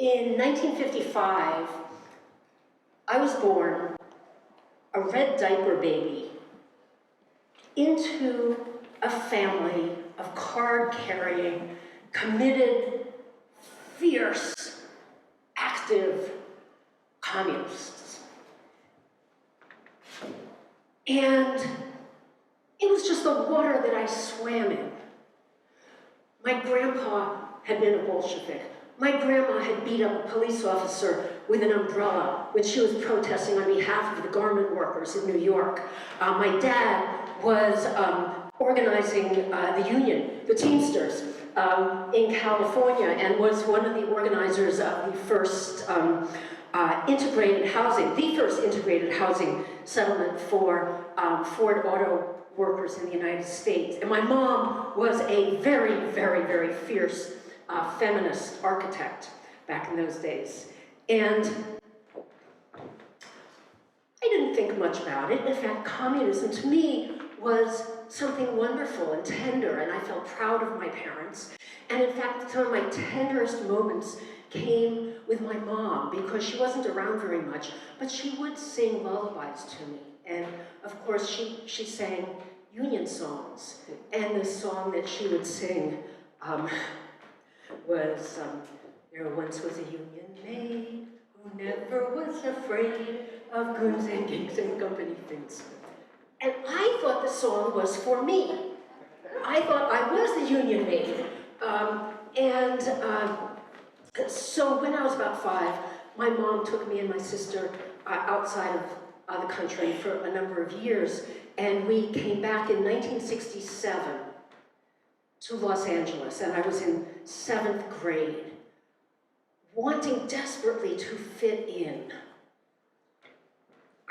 In 1955, I was born a red diaper baby into a family of card-carrying, committed, fierce, active communists. And it was just the water that I swam in. My grandpa had been a Bolshevik. My grandma had beat up a police officer with an umbrella when she was protesting on behalf of the garment workers in New York. My dad was organizing the union, the Teamsters, in California, and was one of the organizers of the first integrated housing, the first integrated housing settlement for Ford Auto workers in the United States. And my mom was a very, very, very fierce feminist architect back in those days. And I didn't think much about it. In fact, communism to me was something wonderful and tender, and I felt proud of my parents. And in fact, some of my tenderest moments came with my mom, because she wasn't around very much, but she would sing lullabies to me. And of course, she sang Union songs. And the song that she would sing was, there once was a Union maid who never was afraid of goons and ginks and company things. And I thought the song was for me. I thought I was the Union maid. So when I was about 5, my mom took me and my sister outside of the country for a number of years, and we came back in 1967 to Los Angeles, and I was in 7th grade, wanting desperately to fit in.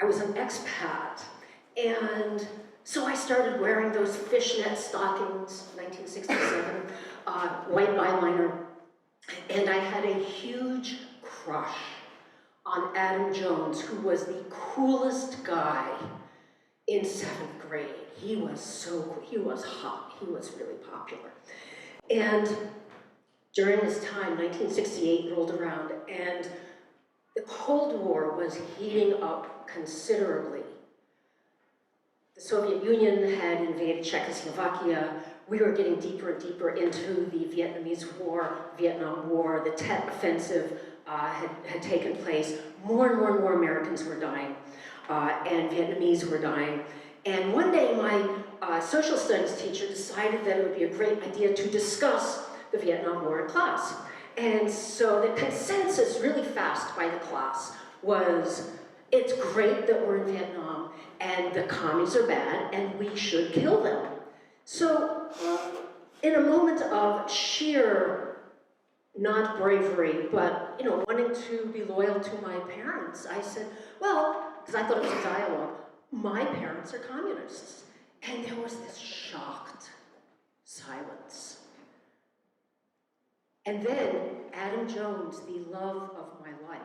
I was an expat, and so I started wearing those fishnet stockings, 1967, white eyeliner, and I had a huge crush on Adam Jones, who was the coolest guy in 7th grade. He was so cool. He was hot. He was really popular. And during this time, 1968 rolled around, and the Cold War was heating up considerably. The Soviet Union had invaded Czechoslovakia. We were getting deeper and deeper into the Vietnamese War, Vietnam War. The Tet Offensive had taken place. More and more Americans were dying, and Vietnamese were dying. And one day, my social studies teacher decided that it would be a great idea to discuss the Vietnam War in class. And so the consensus really fast by the class was, it's great that we're in Vietnam, and the commies are bad, and we should kill them. So, in a moment of sheer, not bravery, but wanting to be loyal to my parents, I said, well, because I thought it was a dialogue, my parents are communists. And there was this shocked silence. And then Adam Jones, the love of my life,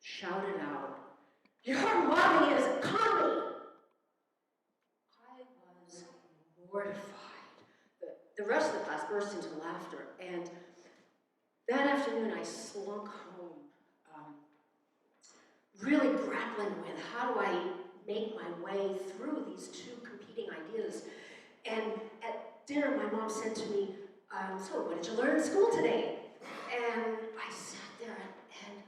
shouted out, "Your mommy is a commie!" I was mortified. The rest of the class burst into laughter, and that afternoon I slunk home, really grappling with how do I make my way through these two competing ideas. And at dinner, my mom said to me, so what did you learn in school today? And I sat there and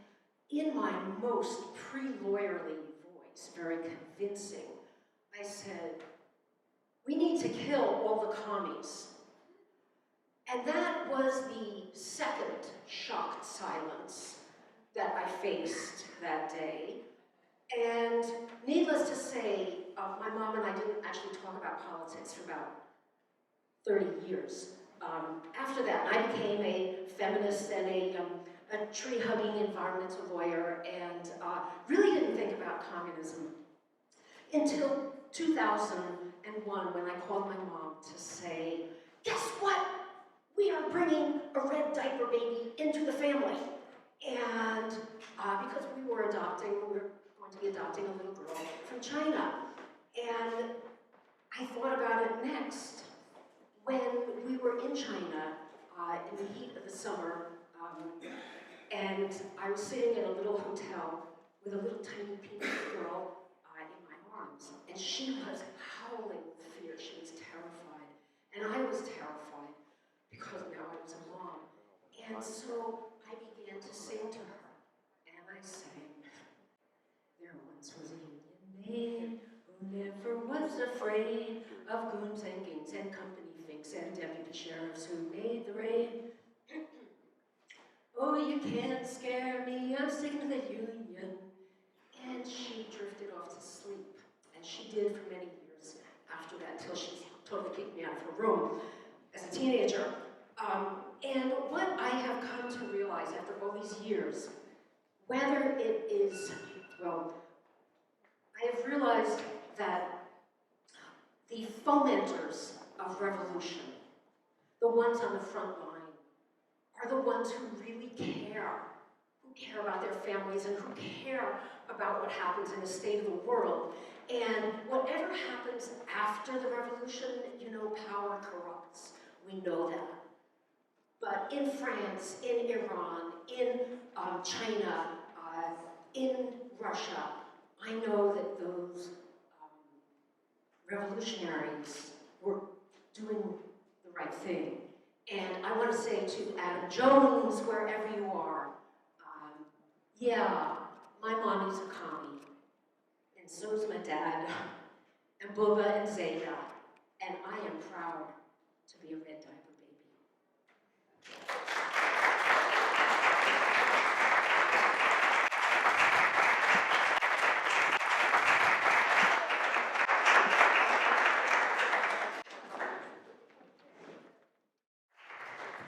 in my most pre-lawyerly voice, very convincing, I said, we need to kill all the commies. And that was the second shocked silence that I faced that day. And needless to say, my mom and I didn't actually talk about politics for about 30 years. After that, I became a feminist and a tree-hugging environmental lawyer, and really didn't think about communism until 2001, when I called my mom to say, guess what? We are bringing a red diaper baby into the family. And because we were going to be adopting a little girl from China. And I thought about it next. When we were in China in the heat of the summer, And I was sitting in a little hotel with a little tiny pink girl in my arms, and she was howling with fear. She was terrified, and I was terrified because now I was a mom. And so I began to sing to her, and I sang, "There once was a union man who never was afraid of goons and gangs and company finks and deputy sheriffs who made the raid. Oh, you can't scare me, I'm sick of the union." And she drifted off to sleep. And she did for many years after that, until she totally kicked me out of her room as a teenager. And what I have come to realize after all these years, whether it is, well, I have realized that the fomenters of revolution, the ones on the front line, are the ones who really care about their families and who care about what happens in the state of the world. And whatever happens after the revolution, you know, power corrupts. We know that. But in France, in Iran, in China, in Russia, I know that those revolutionaries were doing the right thing. And I want to say to Adam Jones, wherever you are, yeah, my mommy's a commie, and so's my dad, and Bubba and Zeta, and I am proud to be a red diaper baby.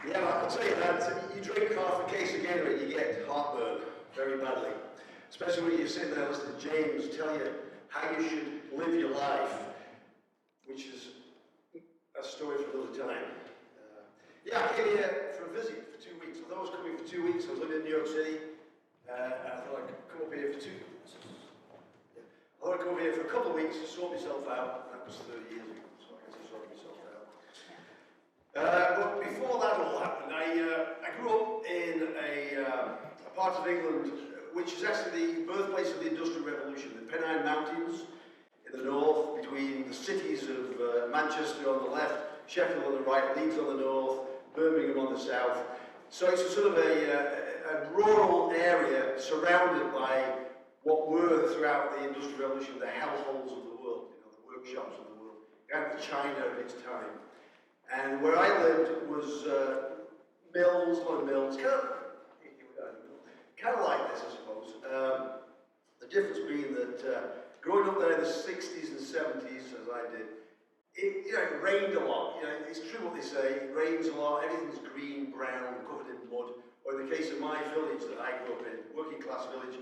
Yeah, I'll tell you that, you drink half a case of Gatorade, you get heartburn very badly. Especially when you sit there listening to James tell you how you should live your life, which is a story for another time. Yeah, I came here for a visit for 2 weeks. I thought I was coming for 2 weeks. I was living in New York City. I thought I'd come up here for I thought I'd come up here for a couple of weeks to sort myself out. That was 30 years ago, so I guess I sorted myself out. But before that all happened, I grew up in a part of England which is actually the birthplace of the Industrial Revolution, the Pennine Mountains in the north, between the cities of Manchester on the left, Sheffield on the right, Leeds on the north, Birmingham on the south. So it's a sort of a rural area surrounded by what were throughout the Industrial Revolution the hellholes of the world, you know, the workshops of the world, kind of China of its time. And where I lived was mills, a lot of mills, kind of like this, I suppose. The difference being that growing up there in the 60s and 70s, as I did, it rained a lot. You know, it's true what they say, it rains a lot, everything's green, brown, covered in mud. Or in the case of my village that I grew up in, working class village,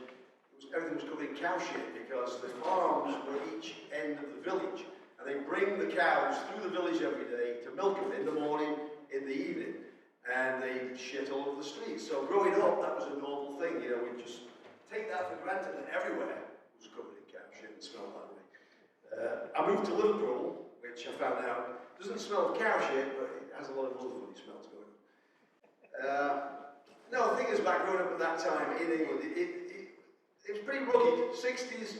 everything was covered in cow shit because the farms were each end of the village. And they bring the cows through the village every day to milk them in the morning, in the evening. And they shit all over the streets. So growing up, that was a normal thing. You know, we'd just take that for granted that everywhere was covered in cow shit and smelled that way. I moved to Liverpool, which I found out doesn't smell of cow shit, but it has a lot of other funny smells going on. No, the thing is, back growing up at that time in England, it was pretty rugged. 60s,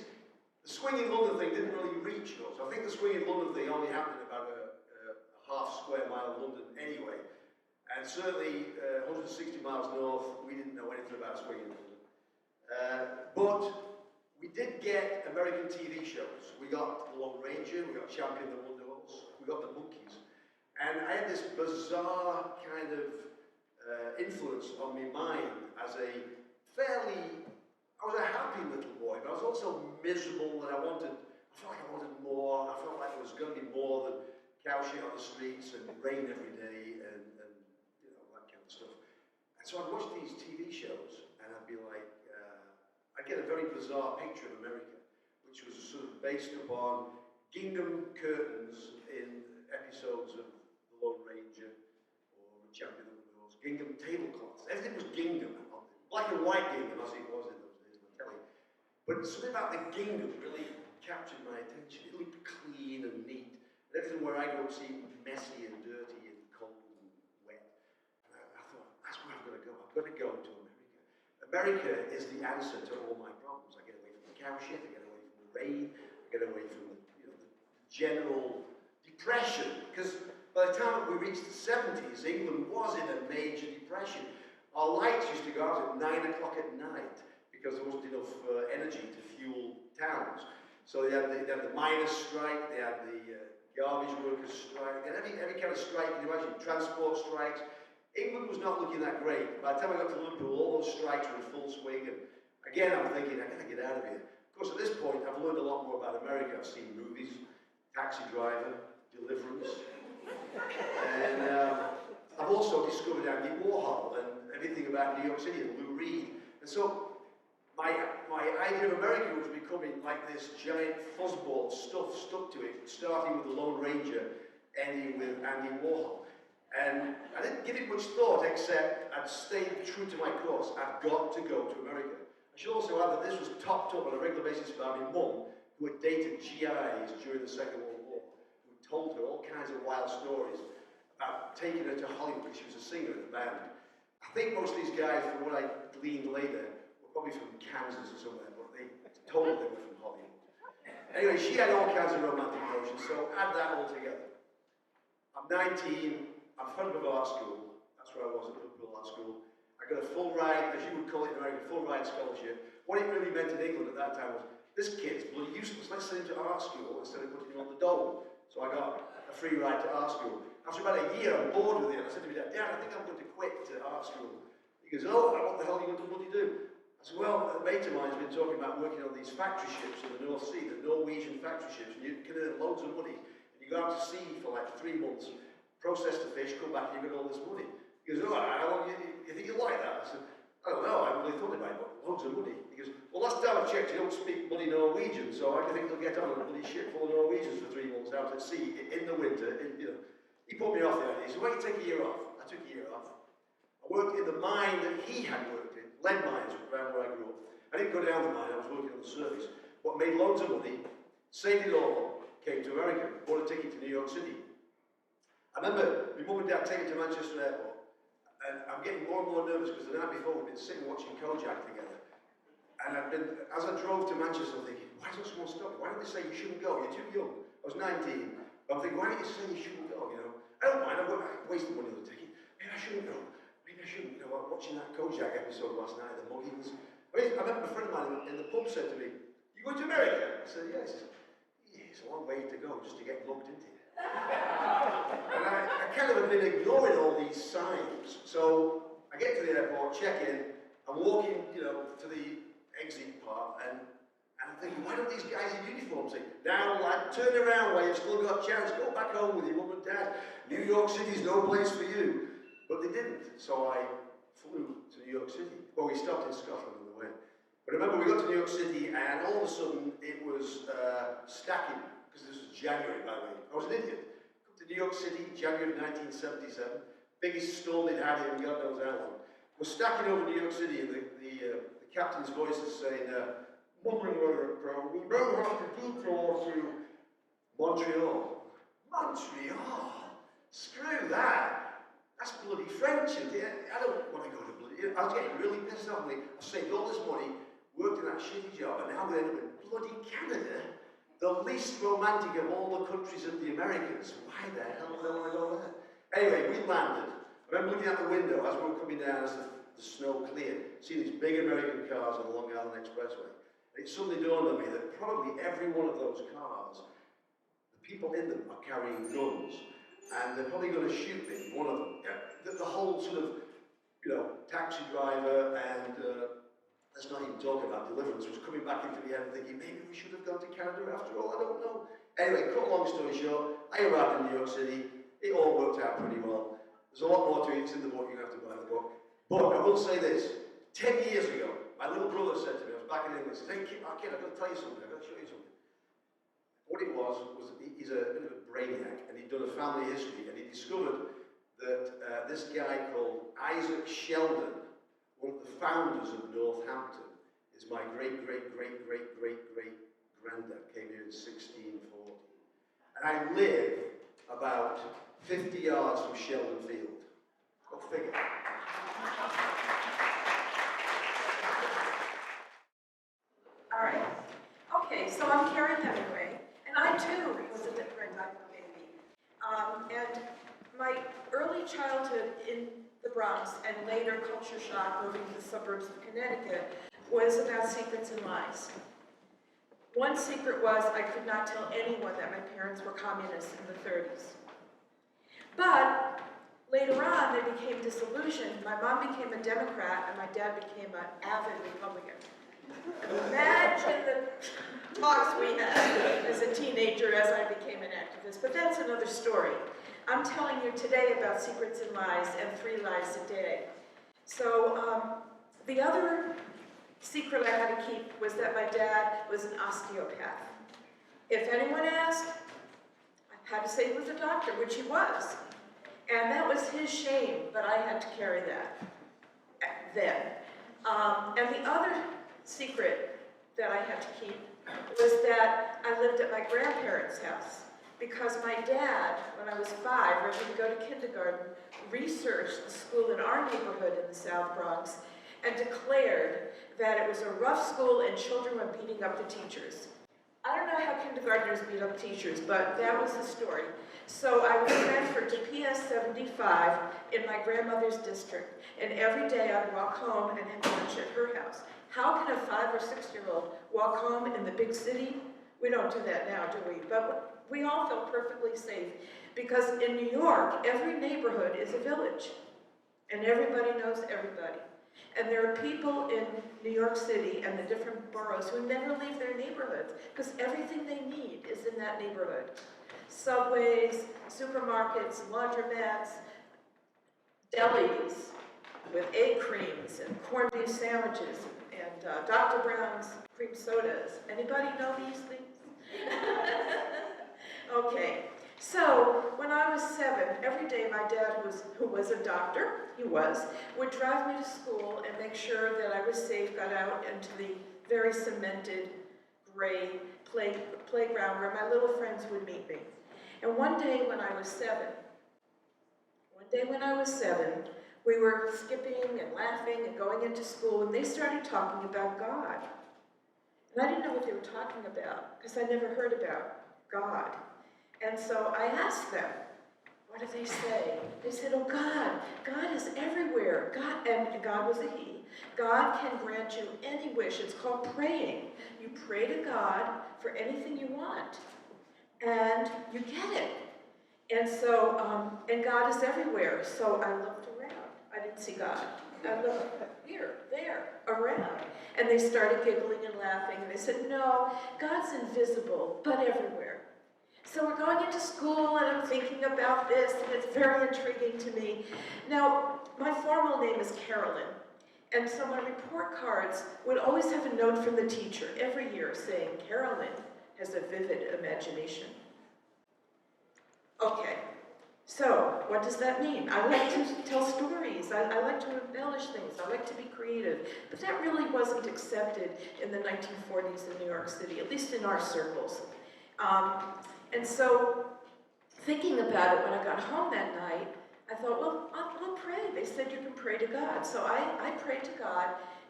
the swinging London thing didn't really reach us. I think the swinging London thing only happened in about a half square mile of London anyway. And certainly 160 miles north, we didn't know anything about swinging London. But we did get American TV shows. We got The Lone Ranger, we got Champion of the Wonderfalls, we got The Monkees. And I had this bizarre kind of influence on my mind as I was a happy little boy, but I was also miserable and I felt like I wanted more. I felt like there was going to be more than cow shit on the streets and rain every day and you know, that kind of stuff. And so I'd watch these TV shows and I'd be like, I'd get a very bizarre picture of America, which was sort of based upon gingham curtains in episodes of The Lone Ranger or Champion of the Wonderfalls, gingham tablecloths. Everything was gingham, black and white gingham as it was in those days on telly. But something about the gingham really captured my attention. It looked clean and neat. And everything where I grew up seemed messy and dirty and cold and wet. And I thought, that's where I'm going to go. I've got to go to America. America is the answer to all my problems. I get away from the cow shit, I get away from the rain, I get away from the general depression. Because by the time we reached the 70s, England was in a major depression. Our lights used to go out at 9 o'clock at night because there wasn't enough energy to fuel towns. So they had the miners' strike, they had the garbage workers' strike, they had every kind of strike you can imagine, transport strikes. England was not looking that great. By the time I got to Liverpool, all those strikes were in full swing, and again I'm thinking, I gotta get out of here. Of course, at this point, I've learned a lot more about America. I've seen movies, Taxi Driver, Deliverance, and I've also discovered Andy Warhol and everything about New York City and Lou Reed. And so my idea of America was becoming like this giant fuzzball of stuff stuck to it, starting with the Lone Ranger, ending with Andy Warhol. And I didn't give it much thought, except I'd stayed true to my course. I've got to go to America. I should also add that this was topped up on a regular basis by my mum, who had dated GIs during the Second World War, who told her all kinds of wild stories about taking her to Hollywood because she was a singer in the band. I think most of these guys, from what I gleaned later, were probably from Kansas or somewhere, but they told her they were from Hollywood. Anyway, she had all kinds of romantic notions, so add that all together. I'm 19, I'm fed with art school, that's where I was at Liverpool Art School. I got a full ride, as you would call it in America, full ride scholarship. What it really meant in England at that time was, this kid's bloody useless, let's send him to art school instead of putting him on the dole. So I got a free ride to art school. After about a year, I'm bored with it, and I said to my dad, I think I'm going to quit art school. He goes, oh, what the hell are you going to bloody do? I said, well, a mate of mine's been talking about working on these factory ships in the North Sea, the Norwegian factory ships, and you can earn loads of money. And you go out to sea for like 3 months, process the fish, come back, and you get all this money. He goes, oh, how long you think you like that? I said, I don't know, I haven't really thought about it, but loads of money. He goes, well, last time I checked, you don't speak bloody Norwegian, so I think you'll get on a bloody ship full of Norwegians for 3 months out at sea in the winter. He put me off the idea. He said, why don't you take a year off? I took a year off. I worked in the mine that he had worked in, lead mines around where I grew up. I didn't go down the mine, I was working on the surface, but made loads of money, saved it all, came to America, bought a ticket to New York City. I remember my mum and dad taking to Manchester Airport, and I'm getting more and more nervous because the night before we'd been sitting watching Kojak together. And as I drove to Manchester, I'm thinking, why doesn't someone stop me? Why don't they say you shouldn't go? You're too young. I was 19. But I'm thinking, why don't you say you shouldn't go? I don't mind, I wasted money on the ticket. Maybe I shouldn't go. Maybe I shouldn't. I'm watching that Kojak episode last night, the Muggins. I remember a friend of mine in the pub said to me, you going to America? I said, yes. It's a long way to go just to get mugged into it. And I kind of have been ignoring all these signs. So I get to the airport, check in, I'm walking, to the exit part, and I'm thinking, why don't these guys in uniform say, now lad, turn around while you've still got a chance, go back home with your mum and dad. New York City's no place for you. But they didn't, so I flew to New York City. Well, we stopped in Scotland on the way. But remember, we got to New York City, and all of a sudden, it was stacking, because this was January, by the way. I was an idiot. Come to New York City, January of 1977, biggest storm they'd had in God knows how long. We're stacking over New York City, and the captain's voice is saying, Moving we now have to detour to Montreal. Montreal? Screw that. That's bloody French. I don't want to go to bloody... I was getting really pissed off. I've saved all this money, worked in that shitty job, and now we're in bloody Canada, the least romantic of all the countries of the Americas. Why the hell do I want to go there? Anyway, we landed. I remember looking out the window as we were coming down as the snow cleared, seeing these big American cars on the Long Island Expressway. And it suddenly dawned on me that probably every one of those cars, the people in them are carrying guns, and they're probably going to shoot me, one of them. Yeah, the whole sort of, taxi driver and, let's not even talk about Deliverance, was coming back into the head and thinking, maybe we should have gone to Canada after all, I don't know. Anyway, cut long story short, I arrived in New York City, it all worked out pretty well. There's a lot more to it, it's in the book, you have to buy the book. But I will say this, 10 years ago, my little brother said to me, I was back in England, he said, hey kid, I've got to tell you something, I've got to show you something. What it was he's a bit of a brainiac, and he'd done a family history, and he discovered that this guy called Isaac Sheldon, one of the founders of Northampton, is my great-great-great-great-great-granddad, came here in 1640. And I live about 50 yards from Sheldon Field. Go figure. Okay, so I'm carrying that away. And I too was a different type of baby. And my early childhood in the Bronx and later culture shock moving to the suburbs of Connecticut was about secrets and lies. One secret was I could not tell anyone that my parents were communists in the 30s. But later on, they became disillusioned. My mom became a Democrat, and my dad became an avid Republican. Imagine the talks we had as a teenager as I became an activist, but that's another story. I'm telling you today about secrets and lies and 3 lies a day. So the other secret I had to keep was that my dad was an osteopath. If anyone asked, I had to say he was a doctor, which he was. And that was his shame, but I had to carry that then. And the other secret that I had to keep was that I lived at my grandparents' house because my dad, when I was 5, ready to go to kindergarten, researched the school in our neighborhood in the South Bronx and declared that it was a rough school and children were beating up the teachers. I don't know how kindergartners beat up teachers, but that was the story. So I was transferred to PS 75 in my grandmother's district, and every day I'd walk home and have lunch at her house. How can a 5 or 6-year-old walk home in the big city? We don't do that now, do we? But we all felt perfectly safe because in New York, every neighborhood is a village, and everybody knows everybody. And there are people in New York City and the different boroughs who never leave their neighborhoods because everything they need is in that neighborhood. Subways, supermarkets, laundromats, delis with egg creams and corned beef sandwiches and Dr. Brown's cream sodas. Anybody know these things? Okay. So, when I was 7, every day my dad, who was a doctor, would drive me to school and make sure that I was safe, got out into the very cemented, gray playground where my little friends would meet me. And one day when I was 7, we were skipping and laughing and going into school, and they started talking about God. And I didn't know what they were talking about, because I never heard about God. And so I asked them, what did they say? They said, oh, God is everywhere. God, and God was a he. God can grant you any wish. It's called praying. You pray to God for anything you want, and you get it. And so, and God is everywhere. So I looked around. I didn't see God. I looked here, there, around. And they started giggling and laughing, and they said, no, God's invisible, but everywhere. So we're going into school, and I'm thinking about this, and it's very intriguing to me. Now, my formal name is Carolyn, and so my report cards would always have a note from the teacher every year saying, Carolyn has a vivid imagination. Okay, so what does that mean? I like to tell stories. I like to embellish things. I like to be creative. But that really wasn't accepted in the 1940s in New York City, at least in our circles. And so, thinking about it when I got home that night, I thought, well, I'll pray. They said you can pray to God. So I prayed to God,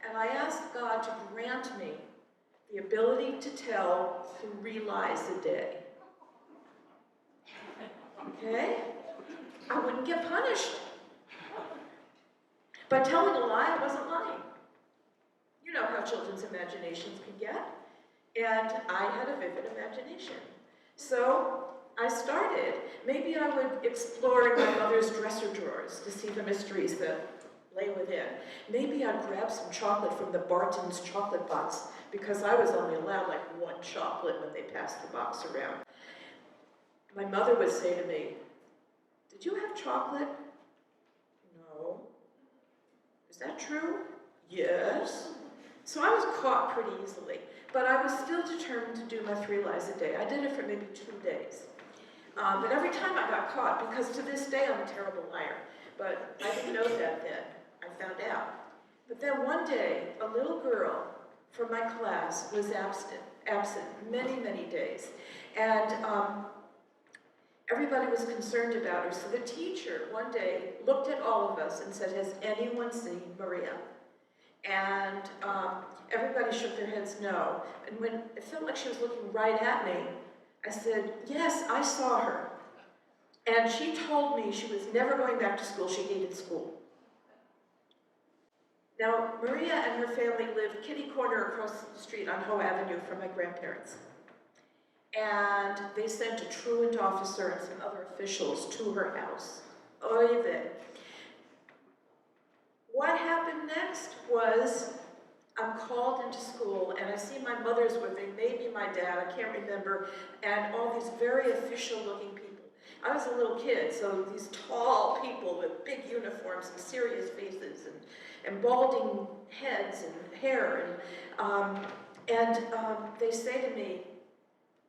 and I asked God to grant me the ability to tell 3 lies a day. Okay? I wouldn't get punished. By telling a lie, I wasn't lying. You know how children's imaginations can get. And I had a vivid imagination. So I started. Maybe I would explore my mother's dresser drawers to see the mysteries that lay within. Maybe I'd grab some chocolate from the Barton's chocolate box because I was only allowed like 1 chocolate when they passed the box around. My mother would say to me, did you have chocolate? No. Is that true? Yes. So I was caught pretty easily, but I was still determined to do my 3 lies a day. I did it for maybe 2 days. But every time I got caught, because to this day I'm a terrible liar, but I didn't know that then. I found out. But then one day, a little girl from my class was absent many, many days. And everybody was concerned about her. So the teacher one day looked at all of us and said, has anyone seen Maria? And everybody shook their heads no. And when it felt like she was looking right at me, I said, yes, I saw her. And she told me she was never going back to school. She hated school. Now, Maria and her family lived kitty corner across the street on Hoe Avenue from my grandparents. And they sent a truant officer and some other officials to her house. Oy vey. What happened next was I'm called into school and I see my mother's with me, maybe my dad, I can't remember, and all these very official looking people. I was a little kid, so these tall people with big uniforms and serious faces and balding heads and hair. And they say to me,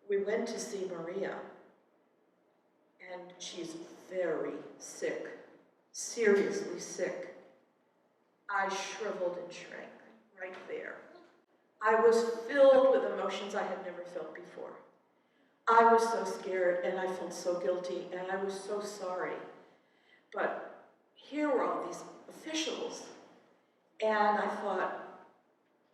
we went to see Maria and she's very sick, seriously sick. I shriveled and shrank right there. I was filled with emotions I had never felt before. I was so scared and I felt so guilty and I was so sorry. But here were all these officials and I thought,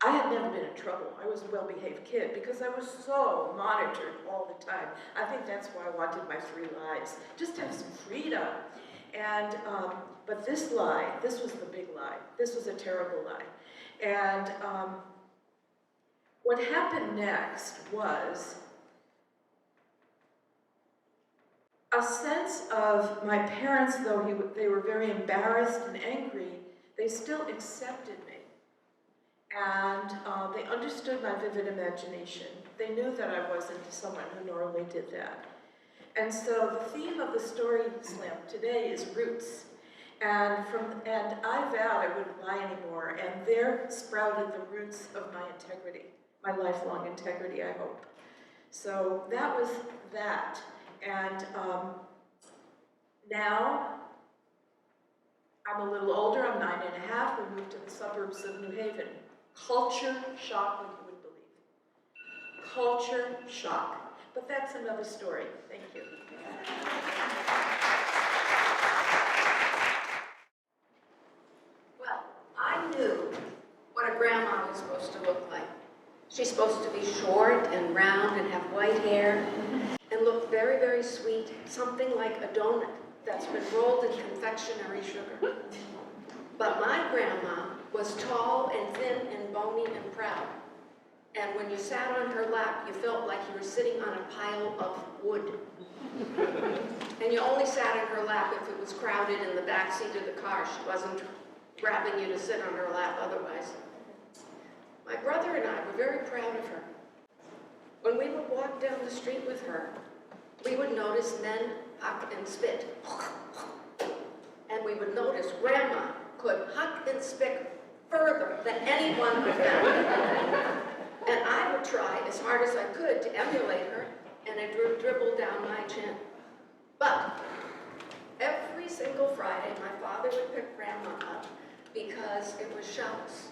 I had never been in trouble. I was a well-behaved kid because I was so monitored all the time. I think that's why I wanted my 3 lives, just to have some freedom. And, but this lie, this was the big lie. This was a terrible lie. And what happened next was a sense of my parents, though they were very embarrassed and angry, they still accepted me. And they understood my vivid imagination. They knew that I wasn't someone who normally did that. And so the theme of the story slam today is roots. And I vowed I wouldn't lie anymore, and there sprouted the roots of my integrity, my lifelong integrity, I hope. So that was that. And now I'm a little older, I'm 9½, we moved to the suburbs of New Haven. Culture shock, like you would believe. Culture shock. But that's another story. Thank you. Well, I knew what a grandma was supposed to look like. She's supposed to be short and round and have white hair and look very, very sweet, something like a donut that's been rolled in confectionery sugar. But my grandma was tall and thin and bony and proud. And when you sat on her lap, you felt like you were sitting on a pile of wood. And you only sat in her lap if it was crowded in the back seat of the car. She wasn't grabbing you to sit on her lap otherwise. My brother and I were very proud of her. When we would walk down the street with her, we would notice men huck and spit. And we would notice Grandma could huck and spit further than anyone of them. And I would try as hard as I could to emulate her, and it dribbled down my chin. But every single Friday, my father would pick Grandma up because it was Shabbos,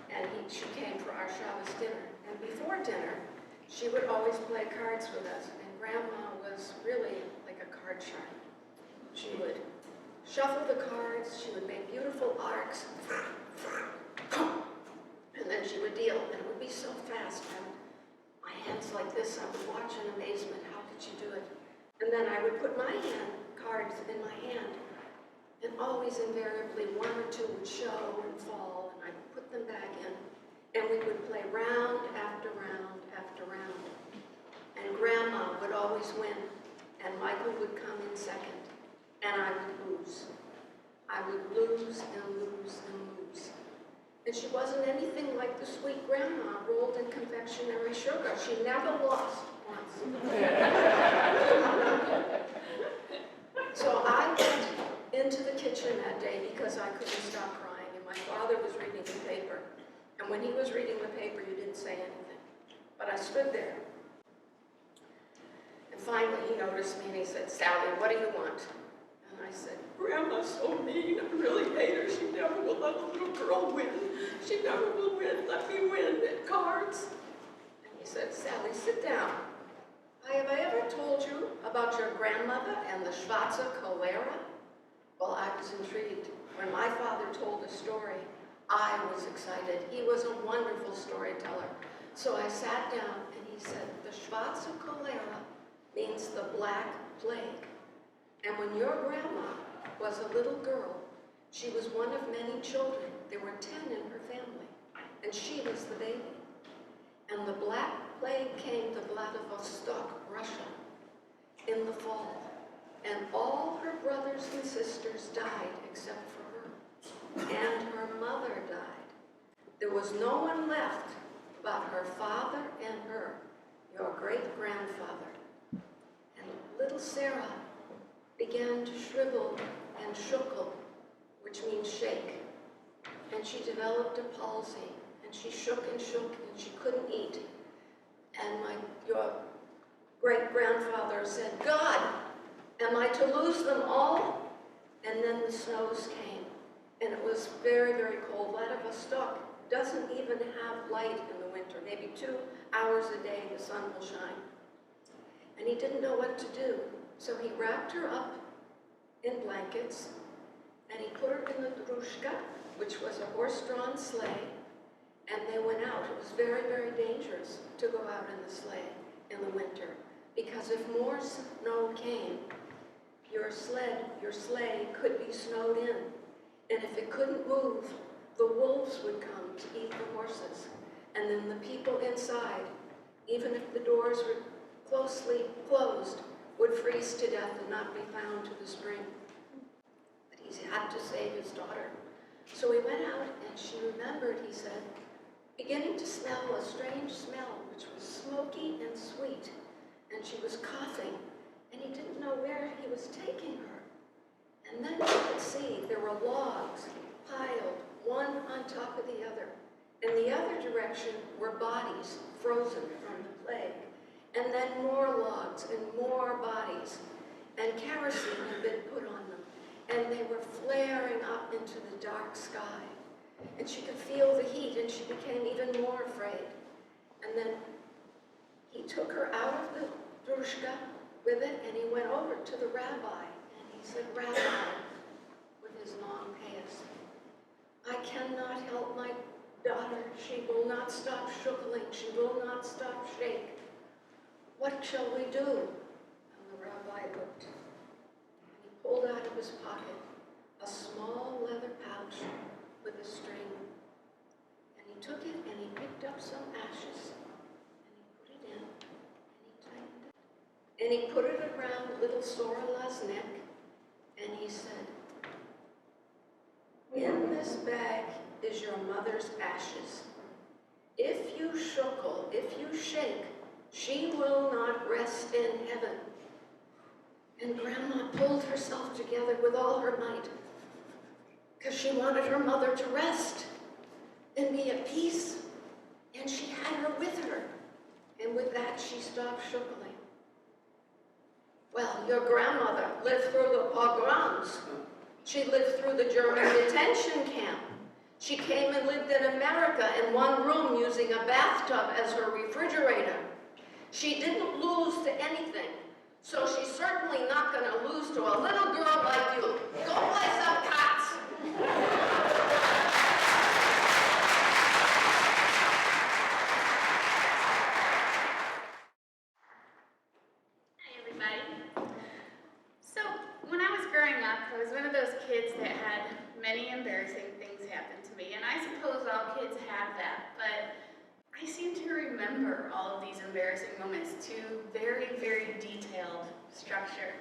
and she came for our Shabbos dinner. And before dinner, she would always play cards with us, and Grandma was really like a card shark. She would shuffle the cards, she would make beautiful arcs, and then she would deal, and it would be so fast, and my hands like this, I would watch in amazement, how did she do it? And then I would put my cards in my hand, and always invariably 1 or 2 would show and fall, and I'd put them back in, and we would play round after round after round. And Grandma would always win, and Michael would come in second, and I would lose. I would lose and lose and lose. And she wasn't anything like the sweet Grandma rolled in confectionery sugar. She never lost once. So I went into the kitchen that day because I couldn't stop crying, and my father was reading the paper. And when he was reading the paper, you didn't say anything. But I stood there. And finally, he noticed me and he said, "Sally, what do you want?" And I said, "Grandma's so mean. I really hate her. She never will let a little girl win. She never will let me win at cards." And he said, "Sally, sit down. Have I ever told you about your grandmother and the Schwarze cholera?" Well, I was intrigued. When my father told a story, I was excited. He was a wonderful storyteller. So I sat down and he said, the Schwarze Cholera means the Black Plague. And when your grandma was a little girl, she was one of many children. There were 10 in her family, and she was the baby. And the Black Plague came to Vladivostok, Russia, in the fall. And all her brothers and sisters died except for her. And her mother died. There was no one left but her father and her, your great-grandfather. And little Sarah began to shrivel and shuckle, which means shake. And she developed a palsy, and she shook, and she couldn't eat. And your great-grandfather said, God, am I to lose them all? And then the snows came, and it was very, very cold. Vladivostok doesn't even have light in the winter. Maybe 2 hours a day the sun will shine. And he didn't know what to do, so he wrapped her up in blankets, and he put her in the drushka, which was a horse-drawn sleigh, and they went out. It was very, very dangerous to go out in the sleigh in the winter, because if more snow came, your sleigh could be snowed in. And if it couldn't move, the wolves would come to eat the horses. And then the people inside, even if the doors were closely closed, would freeze to death and not be found to the spring. But he had to save his daughter. So he went out, and she remembered, he said, beginning to smell a strange smell, which was smoky and sweet. And she was coughing, and he didn't know where he was taking her. And then he could see there were logs piled one on top of the other. In the other direction were bodies frozen from the plague. And then more logs and more bodies. And kerosene had been put on them. And they were flaring up into the dark sky. And she could feel the heat, and she became even more afraid. And then he took her out of the drushka with it, and he went over to the rabbi. And he said, Rabbi, with his long payas, I cannot help my daughter. She will not stop shuckling. She will not stop shake. What shall we do? And the rabbi looked. And he pulled out of his pocket a small leather pouch with a string. And he took it and he picked up some ashes. And he put it in. And he tightened it. And he put it around little Sorola's neck. And he said, in this bag is your mother's ashes. If you shuckle, if you shake, she will not rest in heaven. And Grandma pulled herself together with all her might, because she wanted her mother to rest and be at peace. And she had her with her. And with that, she stopped shuckling. Well, your grandmother lived through the pogroms. She lived through the German detention camp. She came and lived in America in one room using a bathtub as her refrigerator. She didn't lose to anything, so she's certainly not going to lose to a little girl like you. Go play some cots. Hi, everybody. So, when I was growing up, I was one of those kids that had many embarrassing things happen to me, and I suppose all kids have that, but I seem to remember all of these embarrassing moments to very, very detailed structure.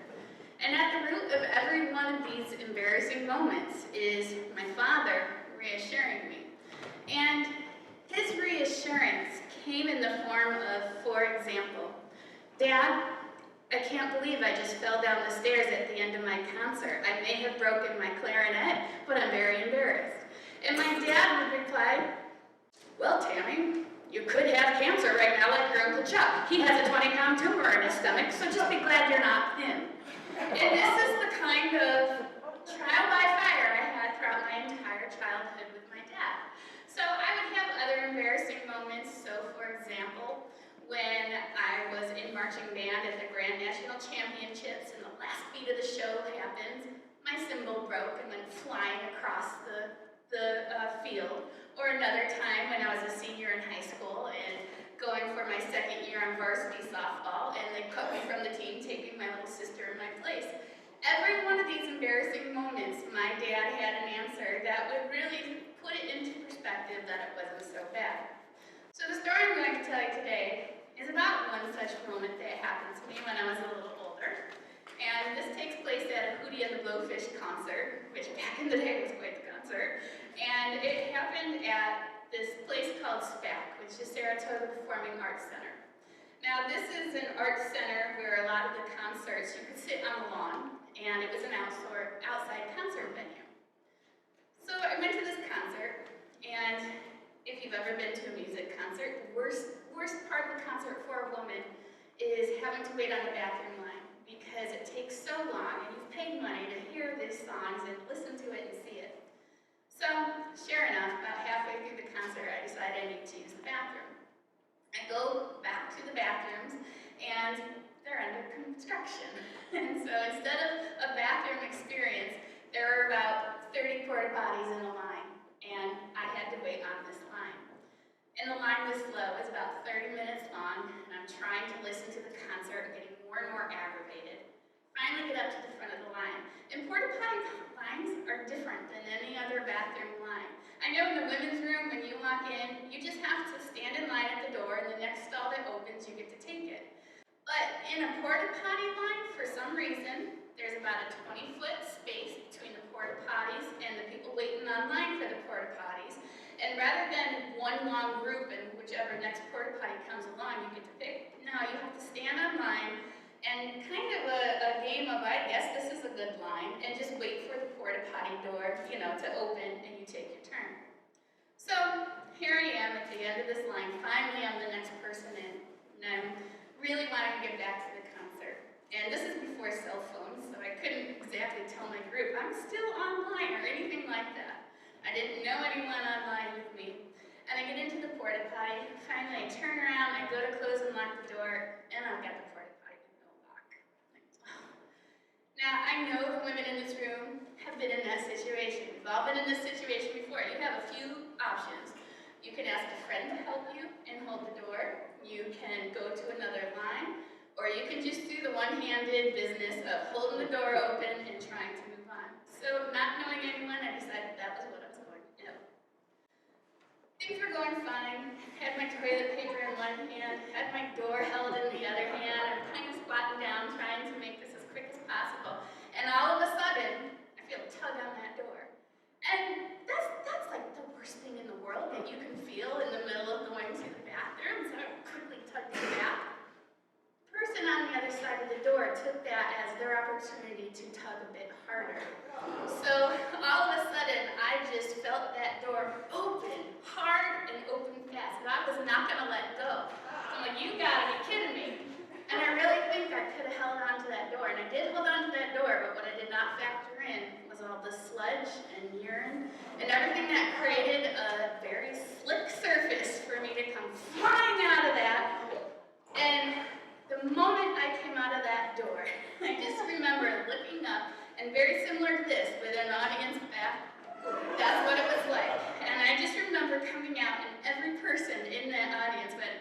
And at the root of every one of these embarrassing moments is my father reassuring me. And his reassurance came in the form of, for example, Dad, I can't believe I just fell down the stairs at the end of my concert. I may have broken my clarinet, but I'm very embarrassed. And my dad would reply, well, Tammy, you could have cancer right now like your Uncle Chuck. He has a 20-pound tumor in his stomach, so just be glad you're not him. And this is the kind of trial by fire I had throughout my entire childhood with my dad. So I would have other embarrassing moments. So, for example, when I was in marching band at the Grand National Championships and the last beat of the show happened, my cymbal broke and went flying across the the field, or another time when I was a senior in high school and going for my second year on varsity softball, and they cut me from the team, taking my little sister in my place. Every one of these embarrassing moments, my dad had an answer that would really put it into perspective that it wasn't so bad. So the story I'm going to tell you today is about one such moment that happened to me when I was a little older. And this takes place at a Hootie and the Blowfish concert, which back in the day was quite the concert. And it happened at this place called SPAC, which is Saratoga Performing Arts Center. Now this is an art center where a lot of the concerts, you could sit on the lawn, and it was an outside concert venue. So I went to this concert, and if you've ever been to a music concert, the worst part of the concert for a woman is having to wait on the bathroom line, because it takes so long, and you've paid money to hear these songs and listen to it and see it. So, sure enough, about halfway through the concert, I decided I need to use the bathroom. I go back to the bathrooms, and they're under construction. And so instead of a bathroom experience, there were about 30 porta potties in a line, and I had to wait on this line. And the line was slow, it was about 30 minutes long, and I'm trying to listen to the concert, getting more and more aggravated. Finally get up to the front of the line. And porta potty lines are different than any other bathroom line. I know in the women's room, when you walk in, you just have to stand in line at the door, and the next stall that opens, you get to take it. But in a porta potty line, for some reason, there's about a 20-foot space between the porta potties and the people waiting online for the porta potties. And rather than one long group and whichever next porta potty comes along, you get to pick. No, you have to stand on line and kind of a game of, I guess this is a good line, and just wait for the porta potty door, to open, and you take your turn. So here I am at the end of this line. Finally, I'm the next person in, and I'm really wanting to get back to the concert. And this is before cell phones, so I couldn't exactly tell my group I'm still online or anything like that. I didn't know anyone online with me. And I get into the porta potty. Finally, I turn around, I go to close and lock the door, and I've got the porta potty with no lock. Now, I know the women in this room have been in that situation. We've all been in this situation before. You have a few options. You can ask a friend to help you and hold the door. You can go to another line, or you can just do the one-handed business of holding the door open and trying to move on. So, not knowing anyone, I decided that was what I was going to do. Things were going fine. Had my toilet paper in one hand, had my door held in the other hand. I'm kind of squatting down, trying to make this as quick as possible. And all of a sudden, I feel a tug on that door. And that's like the worst thing in the world that you can feel in the middle of going to the bathroom. So I quickly tugged it back. The person on the other side of the door took that as their opportunity to tug a bit harder. So all of a sudden, I just felt that door open hard and open fast, and I was not going to let go. So I'm like, you gotta be kidding me. And I really think I could have held on to that door, and I did hold on to that door, but what I did not factor in was all the sludge and urine and everything that created a very slick surface for me to come flying out of that. And the moment I came out of that door, I just remember looking up, and very similar to this, with an audience back, that's what it was like. And I just remember coming out, and every person in that audience went,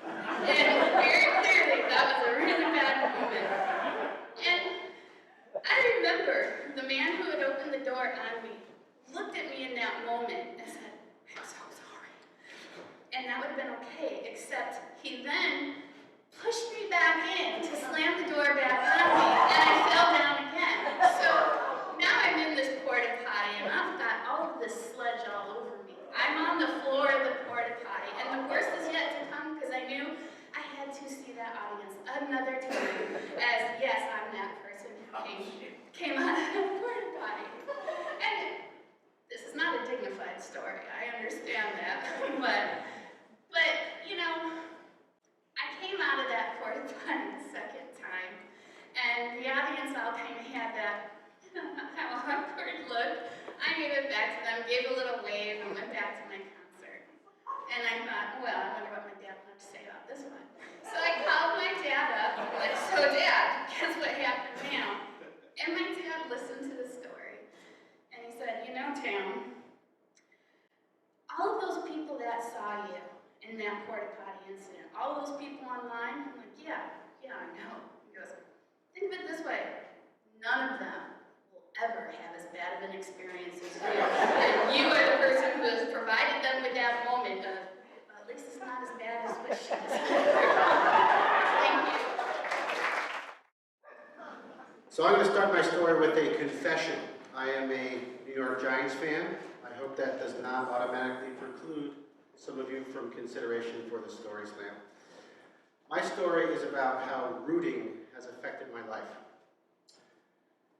and very clearly, that was a really bad moment. And I remember the man who had opened the door on me looked at me in that moment and said, I'm so sorry. And that would have been okay, except he then pushed me back in to slam the door back on me, and I fell down again. So now I'm in this porta potty, and I've got all of this sludge all over me. I'm on the floor of the porta potty, and the worst is yet to come, because I knew I had to see that audience another time, as yes, I'm that person who came out of the porta potty. And this is not a dignified story, I understand that, but I came out of that porta potty the second time, and the audience all kind of had that awkward look. I gave it back to them, gave a little wave, and went back to my concert. And I thought, well, I wonder what my dad would have to say about this one. So I called my dad up, and I'm like, so Dad, guess what happened now? And my dad listened to the story, and he said, Tam, yeah, I know. He goes, think of it this way, none of them will ever have as bad of an experience as you. And you are the person who has provided them with that moment of, well, at least it's not as bad as what she just Thank you. So I'm going to start my story with a confession. I am a New York Giants fan. I hope that does not automatically preclude some of you from consideration for the story slam. My story is about how rooting has affected my life.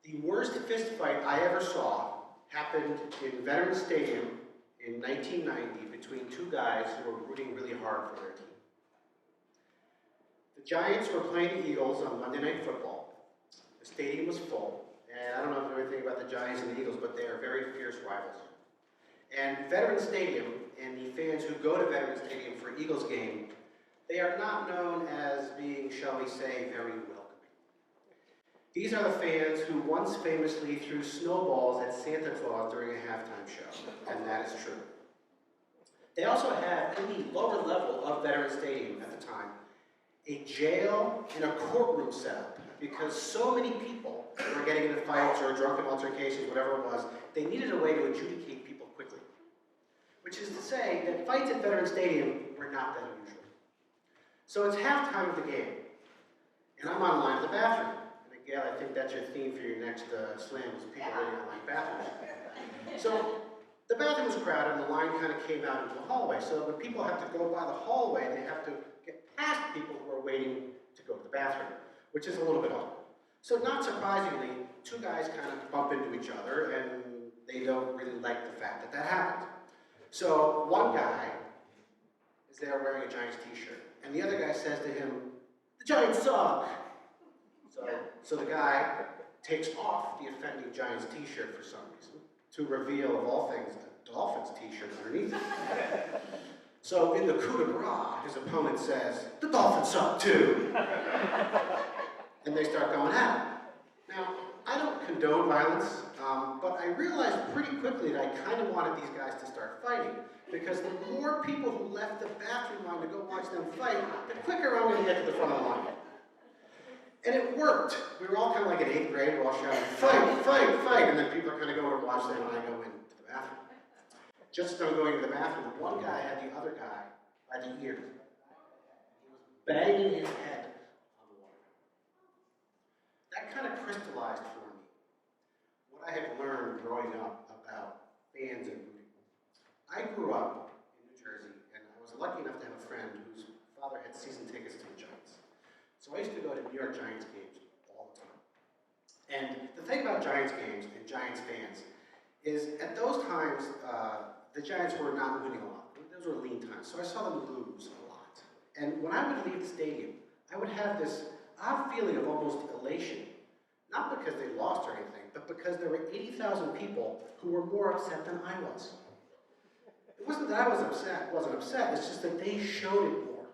The worst fist fight I ever saw happened in Veterans Stadium in 1990 between two guys who were rooting really hard for their team. The Giants were playing the Eagles on Monday Night Football. The stadium was full, and I don't know if you know anything about the Giants and the Eagles, but they are very fierce rivals. And Veterans Stadium, and the fans who go to Veterans Stadium for Eagles game, they are not known as being, shall we say, very welcoming. These are the fans who once famously threw snowballs at Santa Claus during a halftime show, and that is true. They also had, in the lower level of Veterans Stadium at the time, a jail and a courtroom set up, because so many people were getting into fights or drunken altercations, whatever it was, they needed a way to adjudicate people quickly. Which is to say that fights at Veterans Stadium were not that unusual. So it's halftime of the game, and I'm online at the bathroom. And Gail, I think that's your theme for your next slam, is people waiting online bathrooms. So the bathroom was crowded, and the line kind of came out into the hallway. So when people have to go by the hallway, they have to get past people who are waiting to go to the bathroom, which is a little bit odd. So not surprisingly, two guys kind of bump into each other, and they don't really like the fact that that happened. So one guy is there wearing a Giants t-shirt, and the other guy says to him, "The Giants suck." So the guy takes off the offending Giants t-shirt for some reason, to reveal, of all things, a Dolphins t-shirt underneath it. So in the coup de grace, his opponent says, "The Dolphins suck too." And they start going at it. Now, I don't condone violence, but I realized pretty quickly that I kind of wanted these guys to start fighting, because the more people who left the bathroom line to go watch them fight, the quicker I'm going to get to the front of the line. And it worked. We were all kind of like in 8th grade, we're all shouting, "Fight, fight, fight," and then people are kind of going to watch them, and I go into the bathroom. Just as I'm going to the bathroom, one guy had the other guy by the ear. He was banging his head on the water. That kind of crystallized for me what I had learned growing up about fans and rooting. I grew up in New Jersey, and I was lucky enough to have a friend whose father had season tickets to the Giants. So I used to go to New York Giants games all the time. And the thing about Giants games and Giants fans is at those times, the Giants were not winning a lot. Those were lean times, so I saw them lose a lot. And when I would leave the stadium, I would have this odd feeling of almost elation. Not because they lost or anything, but because there were 80,000 people who were more upset than I was. It wasn't that I wasn't upset, it's just that they showed it more.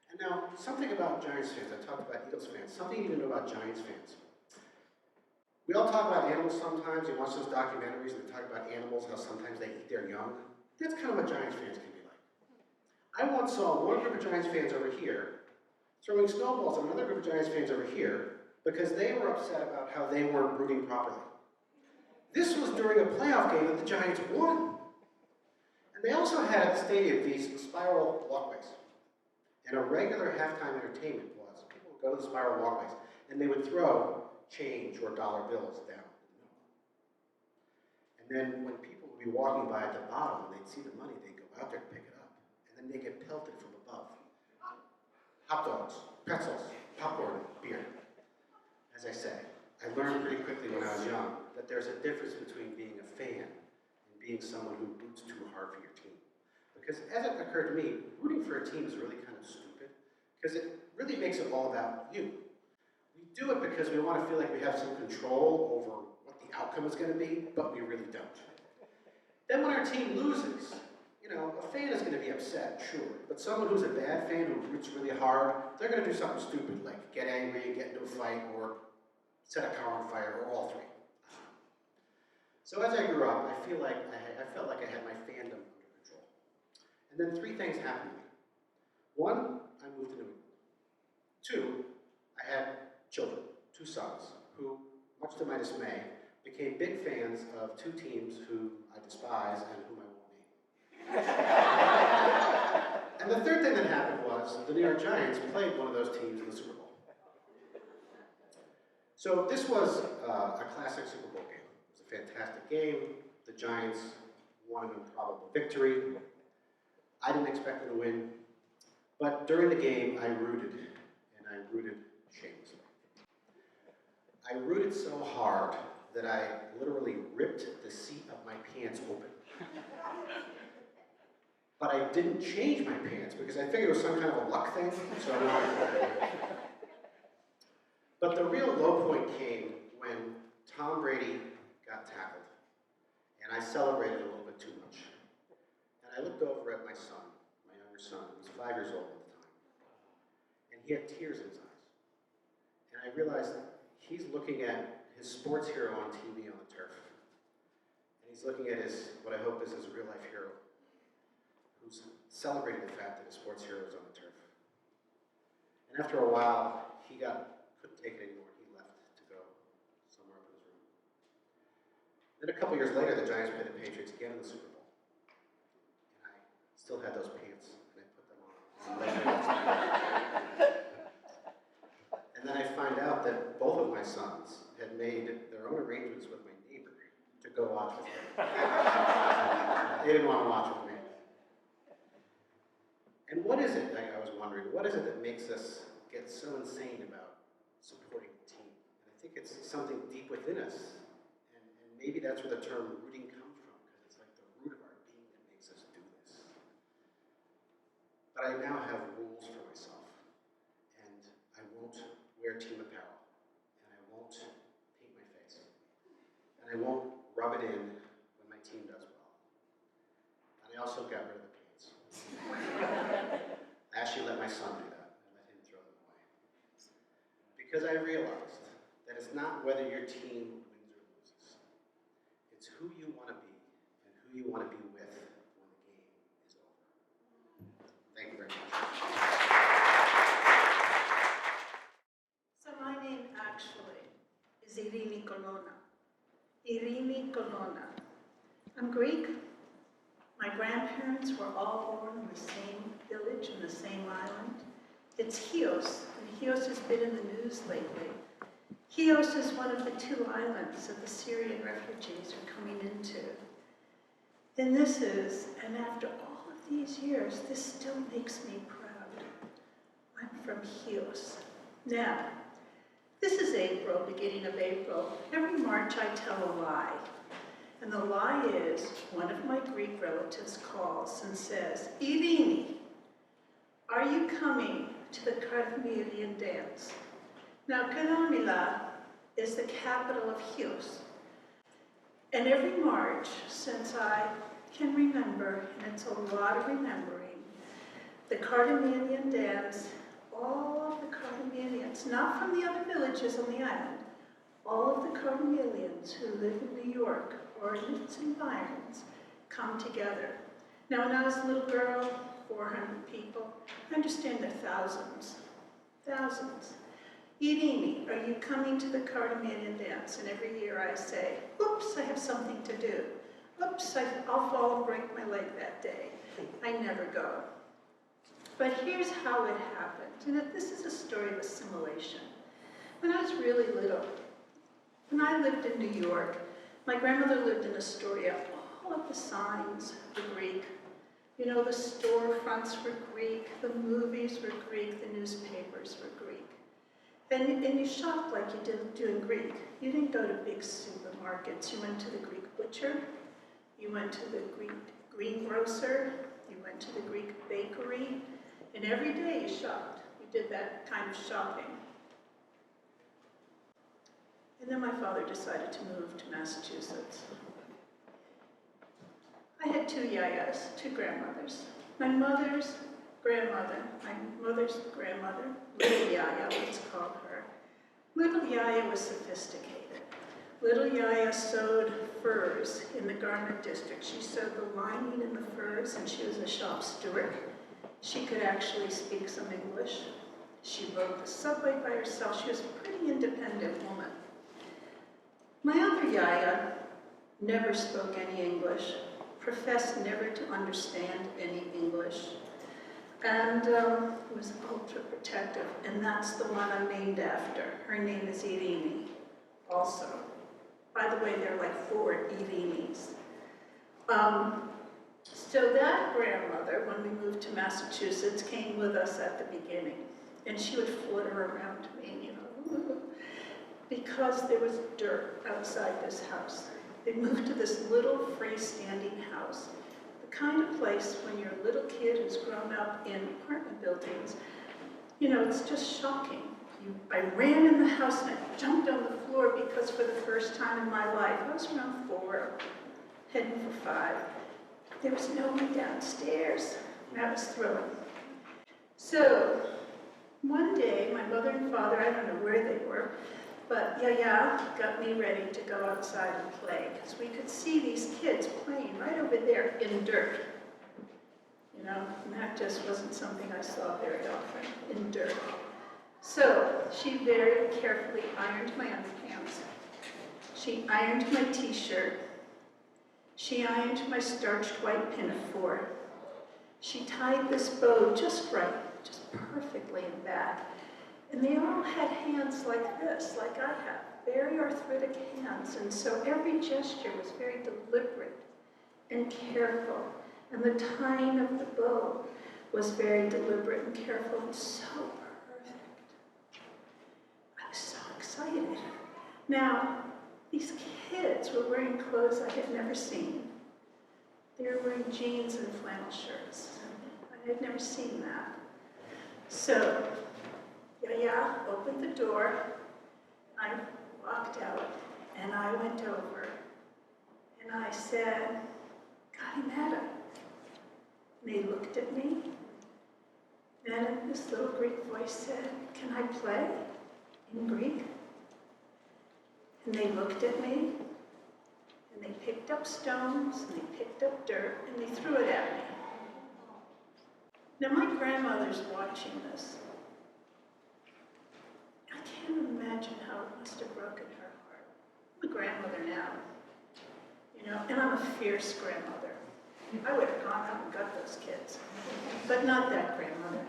And now, something about Giants fans, I talked about Eagles fans, something you need to know about Giants fans. We all talk about animals sometimes. You watch those documentaries and they talk about animals, how sometimes they eat their young. That's kind of what Giants fans can be like. I once saw one group of Giants fans over here throwing snowballs at another group of Giants fans over here because they were upset about how they weren't rooting properly. This was during a playoff game that the Giants won. And they also had at the stadium these spiral walkways. And a regular halftime entertainment was people would go to the spiral walkways and they would throw change or dollar bills down. And then when people would be walking by at the bottom and they'd see the money, they'd go out there to pick it up. And then they get pelted from above. Hot dogs, pretzels, popcorn, beer. As I say, I learned pretty quickly when I was young that there's a difference between being a fan and being someone who roots too hard for your team. Because as it occurred to me, rooting for a team is really kind of stupid, because it really makes it all about you. We do it because we want to feel like we have some control over what the outcome is going to be, but we really don't. Then when our team loses, you know, a fan is going to be upset, sure, but someone who's a bad fan who roots really hard, they're going to do something stupid, like get angry, get into a fight, or set a car on fire, or all three. So as I grew up, I felt like I had my fandom under control. And then three things happened to me. One, I moved to New England. 2, I had children, 2 sons, who, much to my dismay, became big fans of 2 teams who I despise and whom I won't name. And the third thing that happened was the New York Giants played one of those teams in the Super Bowl. So this was a classic Super Bowl game. It was a fantastic game. The Giants won an improbable victory. I didn't expect them to win, but during the game I rooted, and I rooted shamelessly. I rooted so hard that I literally ripped the seat of my pants open. But I didn't change my pants because I figured it was some kind of a luck thing, so I wanted. But the real low point came when Tom Brady got tackled, and I celebrated a little bit too much. And I looked over at my son, my younger son, who was 5 years old at the time, and he had tears in his eyes. And I realized that he's looking at his sports hero on TV on the turf, and he's looking at what I hope is his real-life hero, who's celebrating the fact that his sports hero is on the turf. And after a while, he couldn't take it anymore. He left to go somewhere up in his room. Then a couple years later, the Giants played the Patriots again in the Super Bowl. And I still had those pants, and I put them on. And then I find out that both of my sons had made their own arrangements with my neighbor to go watch with them. They didn't want to watch with me. And what is it, I was wondering, what is it that makes us get so insane about supporting a team? And I think it's something deep within us. And maybe that's where the term rooting comes from, because it's like the root of our being that makes us do this. But I now have rules for myself. And I won't wear team apparel. And I won't paint my face. And I won't rub it in when my team does well. And I also got rid of the pants. I actually let my son do that. I let him throw them away. Because I realized that it's not whether your team wins or loses. It's who you want to be and who you want to be with when the game is over. Thank you very much. So my name actually is Irini Kolona. Irini Kolona. I'm Greek. My grandparents were all born in the same village, in the same island. It's Chios, and Chios has been in the news lately. Chios is one of the 2 islands that the Syrian refugees are coming into. And after all of these years, this still makes me proud. I'm from Chios. Now, this is April, beginning of April. Every March I tell a lie. And the lie is, one of my Greek relatives calls and says, Irini, are you coming to the Carmelian dance? Now, Karamila is the capital of Chios. And every March, since I can remember, and it's a lot of remembering, the Carmelian dance, all of the Carmelians, not from the other villages on the island, all of the Carmelians who live in New York or in its environs come together. Now, when I was a little girl, 400 people, I understand there are thousands. Irini, are you coming to the Carmelian dance? And every year I say, oops, I have something to do. Oops, I'll fall and break my leg that day. I never go. But here's how it happened. And this is a story of assimilation. When I was really little, when I lived in New York, my grandmother lived in Astoria. All of the signs were Greek. You know, the storefronts were Greek, the movies were Greek, the newspapers were Greek. And you shopped like you do in Greek. You didn't go to big supermarkets. You went to the Greek butcher, you went to the Greek greengrocer, you went to the Greek bakery, and every day you shopped. You did that kind of shopping. And then my father decided to move to Massachusetts. I had 2 yayas, 2 grandmothers. My mother's grandmother, Little Yaya, let's call her. Little Yaya was sophisticated. Little Yaya sewed furs in the garment district. She sewed the lining in the furs, and she was a shop steward. She could actually speak some English. She rode the subway by herself. She was a pretty independent woman. My other yaya never spoke any English, professed never to understand any English, and was ultra protective, and that's the one I'm named after. Her name is Irini, also. By the way, there are like 4 Irinis. So that grandmother, when we moved to Massachusetts, came with us at the beginning, and she would flutter around me, you know, because there was dirt outside this house. They moved to this little freestanding house, the kind of place when you're a little kid who's grown up in apartment buildings, you know, it's just shocking. I ran in the house and I jumped on the floor because for the first time in my life, I was around 4, heading for 5. There was no one downstairs. That was thrilling. So one day, my mother and father, I don't know where they were, but Yaya got me ready to go outside and play, because we could see these kids playing right over there in dirt. You know, and that just wasn't something I saw very often, in dirt. So she very carefully ironed my underpants. She ironed my t-shirt. She ironed my starched white pinafore. She tied this bow just right, just perfectly in back. And they all had hands like this, like I have, very arthritic hands. And so every gesture was very deliberate and careful. And the tying of the bow was very deliberate and careful and so perfect. I was so excited. Now, these kids were wearing clothes I had never seen. They were wearing jeans and flannel shirts. I had never seen that. So, Yaya opened the door, I walked out, and I went over, and I said, Kalimera. And they looked at me, and this little Greek voice said, can I play in Greek? And they looked at me, and they picked up stones, and they picked up dirt, and they threw it at me. Now my grandmother's watching this. I can't imagine how it must have broken her heart. I'm a grandmother now, you know, and I'm a fierce grandmother. I would have gone out and got those kids, but not that grandmother.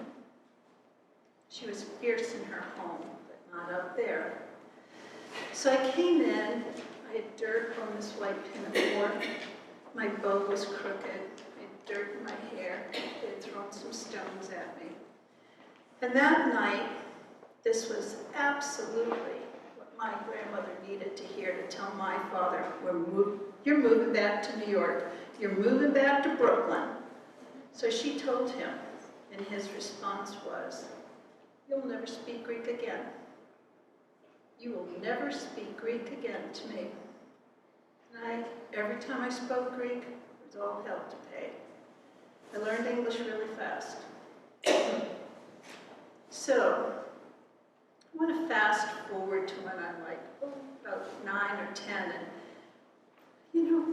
She was fierce in her home, but not out there. So I came in, I had dirt on this white pinafore, my bow was crooked, I had dirt in my hair, they had thrown some stones at me. And that night, this was absolutely what my grandmother needed to hear to tell my father, you're moving back to New York, you're moving back to Brooklyn. So she told him, and his response was, you'll never speak Greek again. You will never speak Greek again to me. And every time I spoke Greek, it was all hell to pay. I learned English really fast. So, I want to fast forward to when I'm like, about 9 or 10, and you know,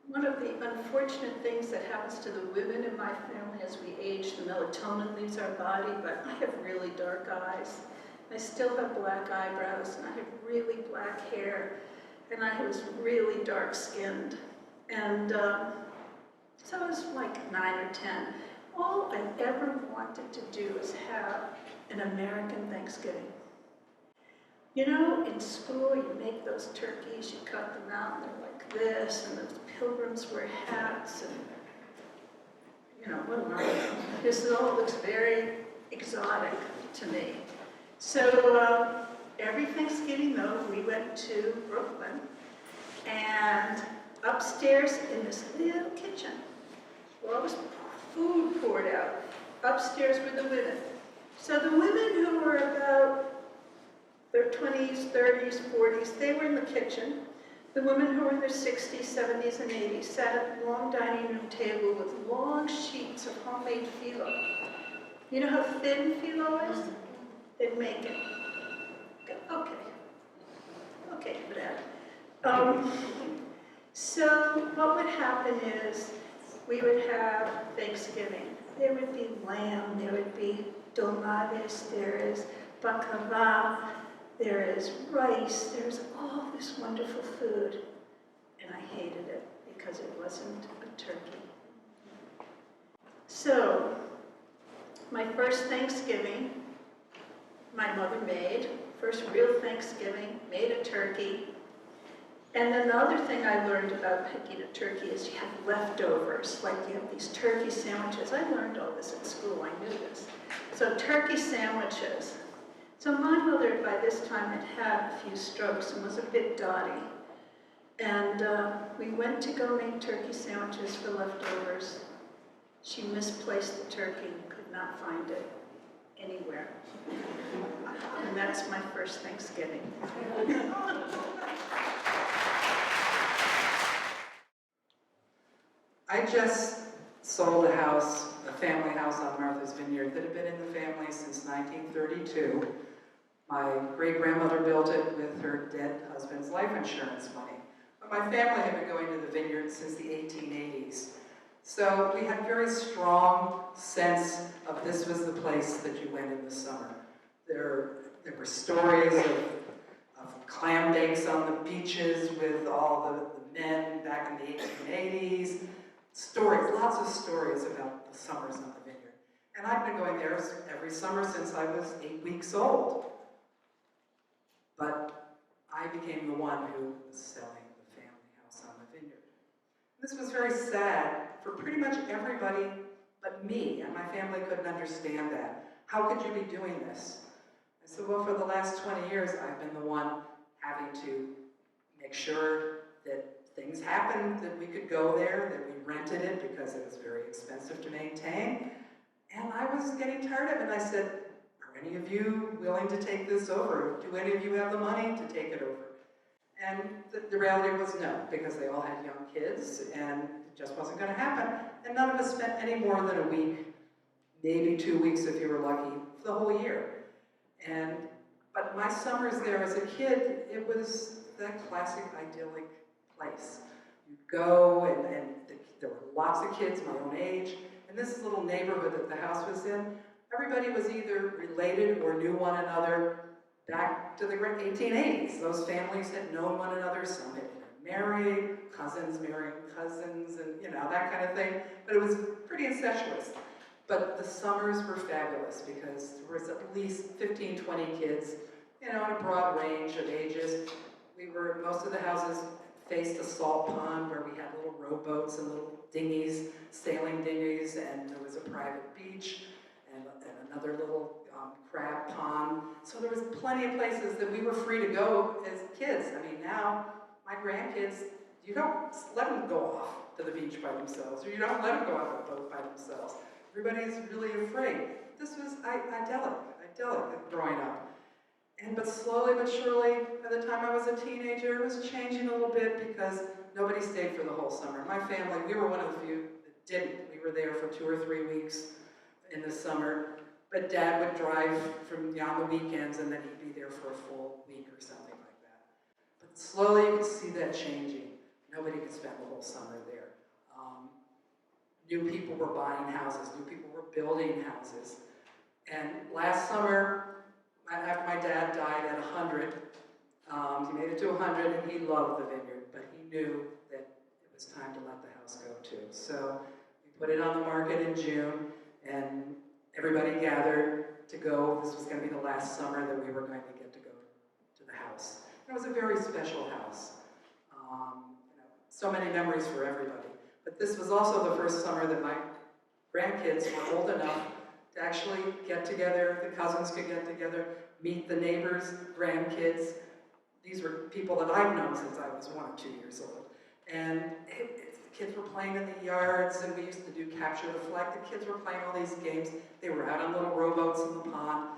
one of the unfortunate things that happens to the women in my family as we age, the melatonin leaves our body, but I have really dark eyes. I still have black eyebrows, and I have really black hair, and I was really dark-skinned. And so I was like 9 or 10. All I ever wanted to do was have an American Thanksgiving. You know, in school, you make those turkeys, you cut them out, and they're like this, and the pilgrims wear hats, and, you know, what am I doing? This all looks very exotic to me. So every Thanksgiving, though, we went to Brooklyn, and upstairs in this little kitchen, all this food poured out. Upstairs were the women. So the women who were about their 20s, 30s, 40s, they were in the kitchen. The women who were in their 60s, 70s, and 80s sat at the long dining room table with long sheets of homemade phyllo. You know how thin phyllo is? They'd make it. Okay, Brad. So what would happen is we would have Thanksgiving. There would be lamb, there would be dolmades, there is baklava, there is rice, there's all this wonderful food. And I hated it because it wasn't a turkey. So, my first Thanksgiving, my mother made, first real Thanksgiving, made a turkey. And then the other thing I learned about picking a turkey is you have leftovers, like you have these turkey sandwiches. I learned all this at school, I knew this. So turkey sandwiches. So my mother by this time had had a few strokes and was a bit dotty. And we went to go make turkey sandwiches for leftovers. She misplaced the turkey and could not find it anywhere. And that's my first Thanksgiving. I just sold a house, a family house on Martha's Vineyard that had been in the family since 1932. My great-grandmother built it with her dead husband's life insurance money. But my family had been going to the vineyard since the 1880s. So we had a very strong sense of this was the place that you went in the summer. There were stories of clam bakes on the beaches with all the men back in the 1880s. Stories, lots of stories about the summers on the vineyard. And I'd been going there every summer since I was 8 weeks old. But I became the one who was selling the family house on the vineyard. This was very sad for pretty much everybody but me, and my family couldn't understand that. How could you be doing this? I said, well, for the last 20 years, I've been the one having to make sure that things happened, that we could go there, that we rented it because it was very expensive to maintain. And I was getting tired of it, and I said, are any of you willing to take this over? Do any of you have the money to take it over? And the reality was no, because they all had young kids, and it just wasn't going to happen. And none of us spent any more than a week, maybe 2 weeks if you were lucky, for the whole year. But my summers there as a kid, it was that classic idyllic place. You'd go, and there were lots of kids my own age, and this little neighborhood that the house was in, everybody was either related or knew one another back to the 1880s. Those families had known one another, some had been married, cousins marrying cousins, and that kind of thing, but it was pretty incestuous. But the summers were fabulous because there was at least 15, 20 kids, in a broad range of ages. Most of the houses faced a salt pond where we had little rowboats and little dinghies, sailing dinghies, and there was a private beach and another little crab pond. So there was plenty of places that we were free to go as kids. I mean, now, my grandkids, you don't let them go off to the beach by themselves, or you don't let them go off a boat by themselves. Everybody's really afraid. This was idyllic growing up. But slowly but surely, by the time I was a teenager, it was changing a little bit because nobody stayed for the whole summer. My family, we were one of the few that didn't. We were there for 2 or 3 weeks in the summer, but Dad would drive on the weekends and then he'd be there for a full week or something like that. But slowly you could see that changing. Nobody could spend the whole summer there. New people were buying houses, new people were building houses. And last summer, after my dad died at 100, he made it to 100 and he loved the vineyard, but he knew that it was time to let the house go too. So we put it on the market in June and everybody gathered to go. This was going to be the last summer that we were going to get to go to the house. And it was a very special house. So many memories for everybody. But this was also the first summer that my grandkids were old enough to actually get together, the cousins could get together, meet the neighbors' grandkids. These were people that I've known since I was 1 or 2 years old. And the kids were playing in the yards, and we used to do capture the flag. The kids were playing all these games. They were out on little rowboats in the pond.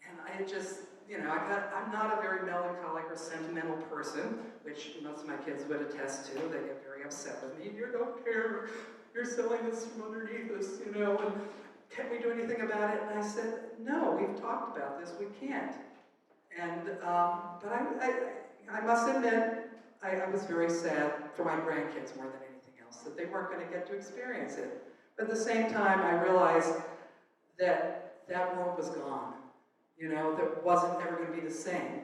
And I just, I'm not a very melancholic or sentimental person, which most of my kids would attest to. They get very upset with me. You don't care. You're selling this from underneath us, and can't we do anything about it? And I said, no, we've talked about this, we can't. But I must admit, I was very sad for my grandkids more than anything else, that they weren't going to get to experience it. But at the same time, I realized that that world was gone. You know, that wasn't ever going to be the same,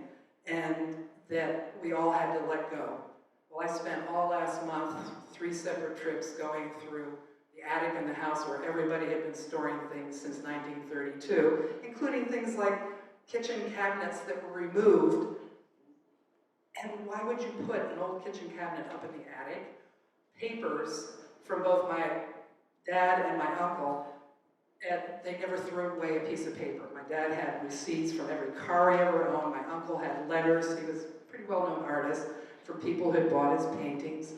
and that we all had to let go. Well, I spent all last month 3 separate trips going through the attic in the house where everybody had been storing things since 1932, including things like kitchen cabinets that were removed. And why would you put an old kitchen cabinet up in the attic? Papers from both my dad and my uncle, and they never threw away a piece of paper. My dad had receipts from every car he ever owned. My uncle had letters. He was a pretty well-known artist, from people who had bought his paintings.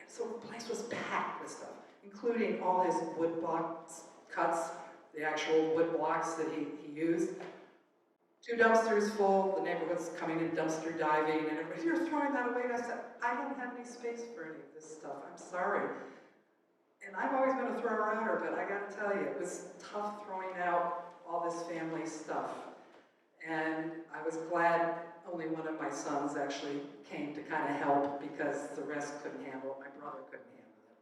And so the place was packed with stuff, including all his wood blocks cuts, the actual wood blocks that he used. 2 dumpsters full, the neighborhood's coming in dumpster diving, and everybody's, you're throwing that away. And I said, I don't have any space for any of this stuff, I'm sorry. And I've always been a thrower-outer, but I gotta tell you, it was tough throwing out all this family stuff. And I was glad only one of my sons actually came to kind of help, because the rest couldn't handle it, my brother couldn't handle it.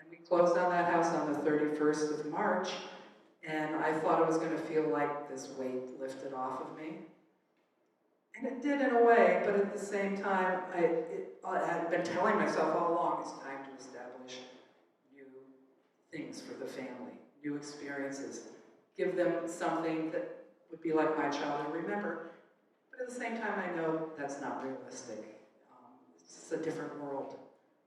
And we closed on that house on the 31st of March, and I thought it was going to feel like this weight lifted off of me. And it did in a way, but at the same time, I had been telling myself all along, it's time to establish new things for the family, new experiences. Give them something that would be like my childhood, remember. But at the same time, I know that's not realistic. It's just a different world.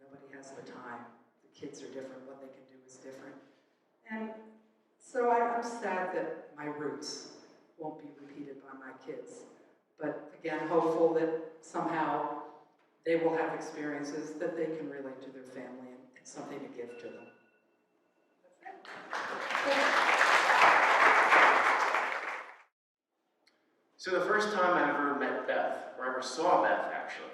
Nobody has the time. The kids are different, what they can do is different. And so I'm sad that my roots won't be repeated by my kids. But again, hopeful that somehow they will have experiences that they can relate to their family and something to give to them. That's it. So the first time I ever met Beth, or ever saw Beth actually,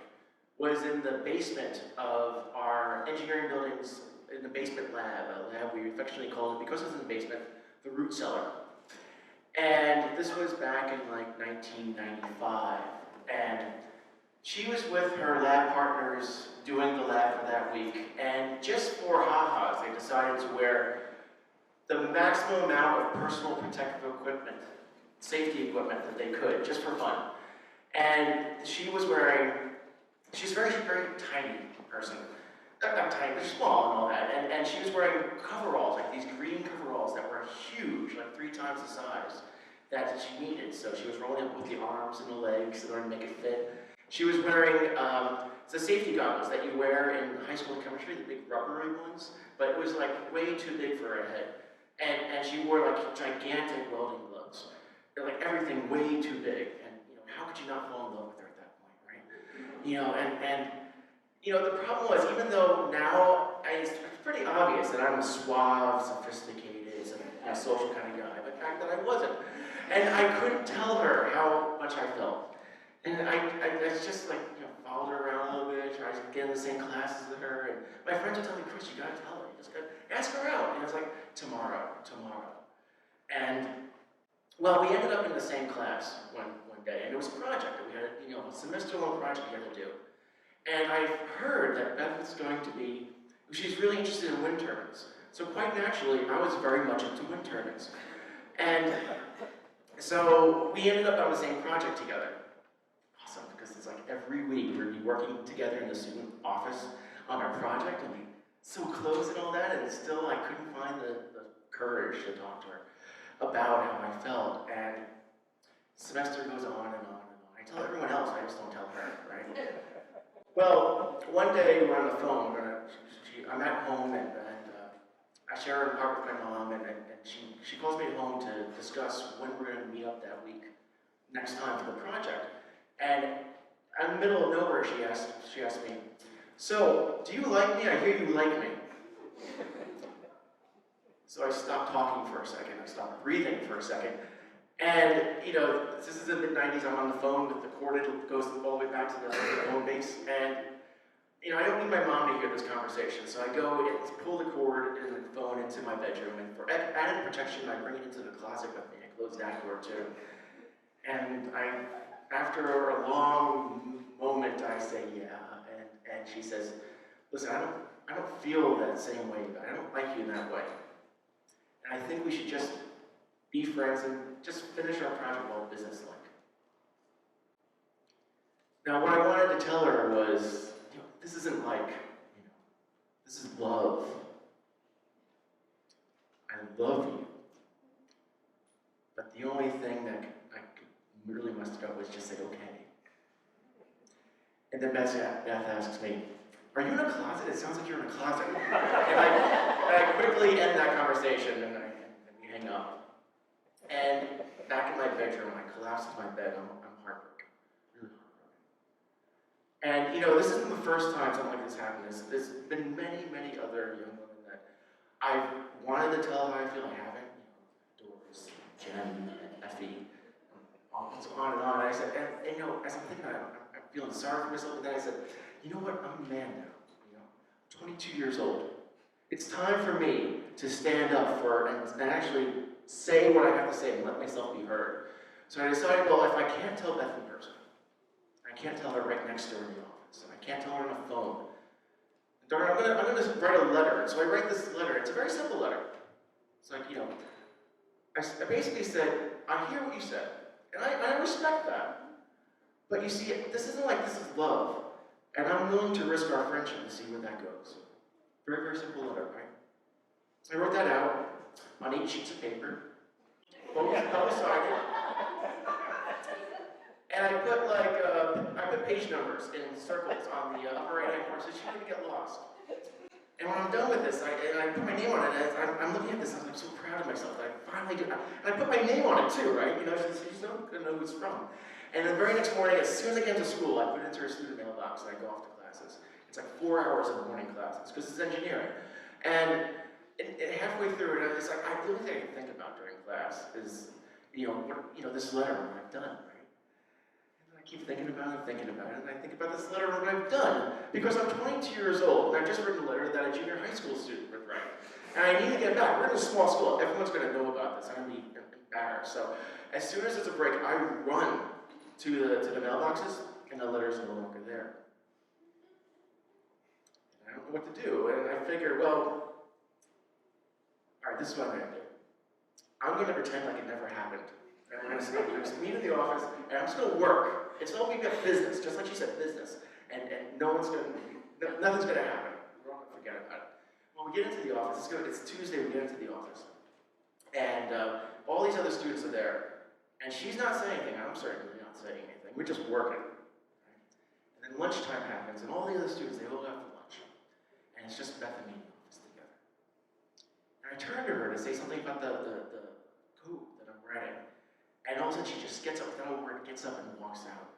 was in the basement of our engineering buildings, in the basement lab, a lab we affectionately called it, because it was in the basement, the root cellar. And this was back in like 1995. And she was with her lab partners doing the lab for that week. And just for ha-has, they decided to wear the maximum amount of personal protective equipment, safety equipment that they could, just for fun. And she was wearing, she's a very, very tiny person. Not tiny, but small and all that. And she was wearing coveralls, like these green coveralls that were huge, like 3 times the size that she needed. So she was rolling up with the arms and the legs in order to make it fit. She was wearing the safety goggles that you wear in high school chemistry, the big rubbery ones, but it was like way too big for her head. And she wore like gigantic welding gloves. They're like everything way too big. And you know, how could you not fall in love with her at that point, right? You know, and you know, the problem was, even though now it's pretty obvious that I'm a suave, sophisticated, social kind of guy, but back then I wasn't. And I couldn't tell her how much I felt. And I just like, you know, followed her around a little bit, tried to get in the same classes as her, and my friends would tell me, Chris, you gotta tell her, you just gotta ask her out. And I was like, tomorrow. And, well, we ended up in the same class one day, and it was a project that we had, you know, a semester-long project we had to do. And I've heard that Beth is going to be, she's really interested in wind turbines. So quite naturally, I was very much into wind turbines. And so we ended up on the same project together. Awesome, because it's like every week we'd be working together in the student office on our project, and we so close and all that, and still I couldn't find the courage to talk to her about how I felt. And semester goes on and on and on. I tell everyone else, I just don't tell her, right? Well, one day we're on the phone, I'm at home, and I share an apartment with my mom, and she calls me home to discuss when we're going to meet up that week, next time for the project. And in the middle of nowhere, she asked me, so, do you like me? I hear you like me. So I stopped talking for a second, I stopped breathing for a second, and, you know, this is the mid-90s, I'm on the phone with the cord, it goes all the way back to the phone base, and, you know, I don't need my mom to hear this conversation, so I go and pull the cord and the phone into my bedroom, and for added protection, I bring it into the closet with me, I close that door too. And after a long moment, I say, yeah, and she says, listen, I don't feel that same way, I don't like you in that way. And I think we should just be friends, and just finish our project well business-like. Now, what I wanted to tell her was, this isn't like, this is love. I love you. But the only thing that I could really muster up was just say, okay. And then Beth asks me, are you in a closet? It sounds like you're in a closet. And I quickly end that conversation and we hang up. And back in my bedroom, I collapse into my bed. I'm heartbroken, really heartbroken. And this isn't the first time something like this happened. There's been many, many other young women that I've wanted to tell how I feel. I haven't. Doris, Jen, Effie, on and on. And I said, and as I'm thinking about it, I'm feeling sorry for myself. And then I said, you know what? I'm a man now. 22 years old. It's time for me to stand up for and actually say what I have to say and let myself be heard. So I decided, well, if I can't tell Beth in person, I can't tell her right next door in the office, and I can't tell her on the phone. Darn, I'm gonna write a letter. And so I write this letter. It's a very simple letter. It's like, I basically said, I hear what you said, and I respect that. But you see, this isn't like this is love. And I'm willing to risk our friendship and see where that goes. Very, very simple letter, right? I wrote that out on 8 sheets of paper, both double-sided. And I put page numbers in circles on the upper right-hand corner so she couldn't get lost. And when I'm done with this, I put my name on it, and I'm looking at this, and I'm so proud of myself that I finally did. And I put my name on it too, right? She's not gonna know who it's from. And the very next morning, as soon as I get to school, I put it into her student mailbox and I go off to classes. It's like 4 hours of morning classes, because it's engineering. And halfway through it, it's like, the only thing I can think about during class is, this letter and what I've done, right? And I keep thinking about it, and I think about this letter and what I've done. Because I'm 22 years old, and I've just written a letter that a junior high school student would write. And I need to get back. We're in a small school. Everyone's going to know about this. I'm going to be embarrassed. So as soon as there's a break, I run to the mailboxes, and the letter's no longer there. And I don't know what to do, and I figured, well, all right, this is what I'm going to do. I'm going to pretend like it never happened. And we're going to meet in the office, and I'm just going to work. It's all we've got business, just like she said, business. And nothing's going to happen. We're all going to forget about it. When we get into the office, it's Tuesday, we get into the office. And all these other students are there. And she's not saying anything, I'm certainly not saying anything. We're just working. Right? And then lunchtime happens, and all the other students, they all go out for lunch. And it's just Beth and me in the office together. And I turn to her to say something about the code that I'm writing. And all of a sudden, she just gets up without a word, gets up and walks out.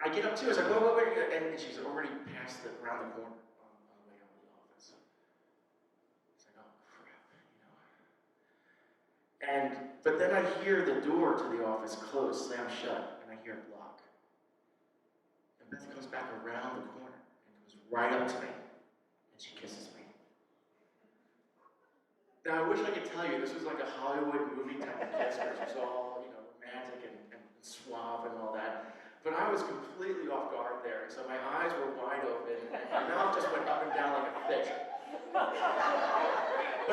And I get up too, I was like, wait, and she's already passed around the corner on the way out of the office. It's like, oh crap, But then I hear the door to the office close, slam shut, and I hear it lock. And Beth comes back around the corner and goes right up to me, and she kisses me. Now, I wish I could tell you this was like a Hollywood movie type of kiss, where it was all, romantic and suave and all that. But I was completely off guard there, and so my eyes were wide open, and my mouth just went up and down like a fish. But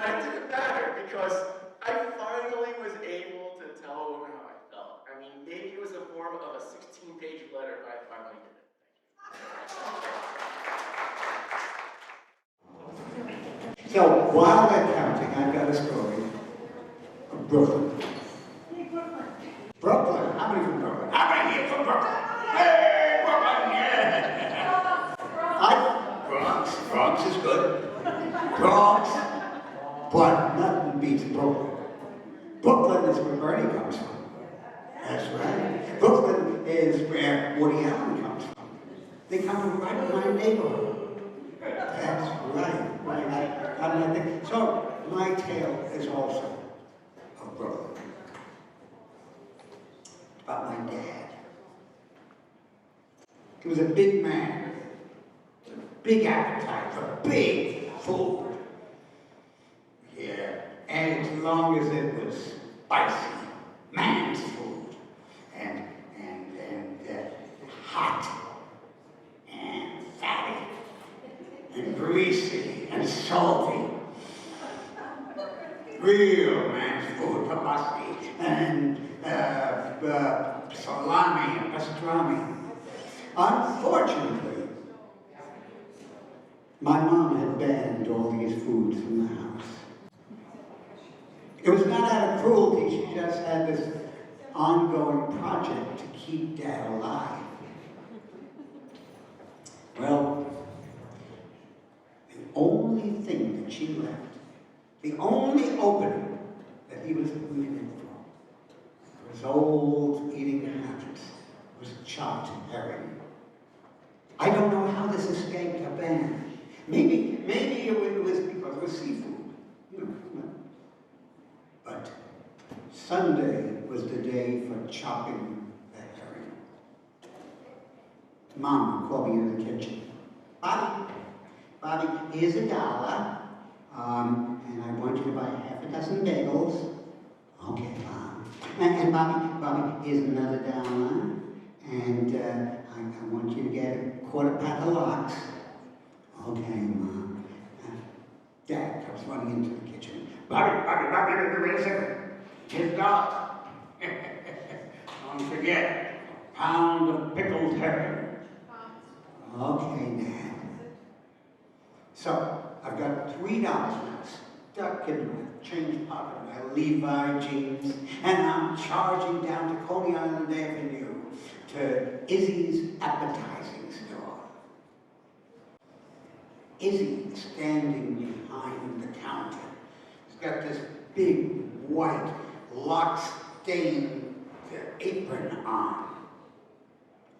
it didn't matter, because I finally was able to tell a woman how I felt. I mean, maybe it was a form of a 16-page letter, but I finally did it. Thank you. So while they're counting, I've got a story of Brooklyn. Brooklyn? How many from Brooklyn? How many here from Brooklyn? Hey, Brooklyn, yeah! Bronx is good. Bronx. But nothing beats Brooklyn. Brooklyn is where Bernie comes from. That's right. Brooklyn is where Woody Allen comes from. They come from right in my neighborhood. That's right. So my tale is also of Brooklyn. About my dad. He was a big man. With a big appetite for big food. Yeah, and as long as it was spicy, man's food, and hot, and fatty, and greasy, and salty. Real man's food. kielbasa and salami and pastrami. Unfortunately, my mom had banned all these foods from the house. It was not out of cruelty, she just had this ongoing project to keep Dad alive. Well, the only thing that she left, the only opening that he was bleeding for his old eating habits, was chopped herring. I don't know how this escaped a ban. Maybe it was because it was seafood. But Sunday was the day for chopping the herring. Mom called me into the kitchen. Bobby, here's $1, and I want you to buy half a dozen bagels. Okay, Mom. And Bobby, here's another $1, and I want you to get a quarter pack of lox. Okay, Mom. Dad comes running into the kitchen. Bobby, wait a second. Here's $1. Don't forget, a pound of pickled herring. Okay, Dad. So, I've got $3 now stuck in my change pocket of my Levi jeans, and I'm charging down to Coney Island Avenue to Izzy's appetizing store. Izzy is standing behind the counter. He's got this big, white, lock-stained apron on.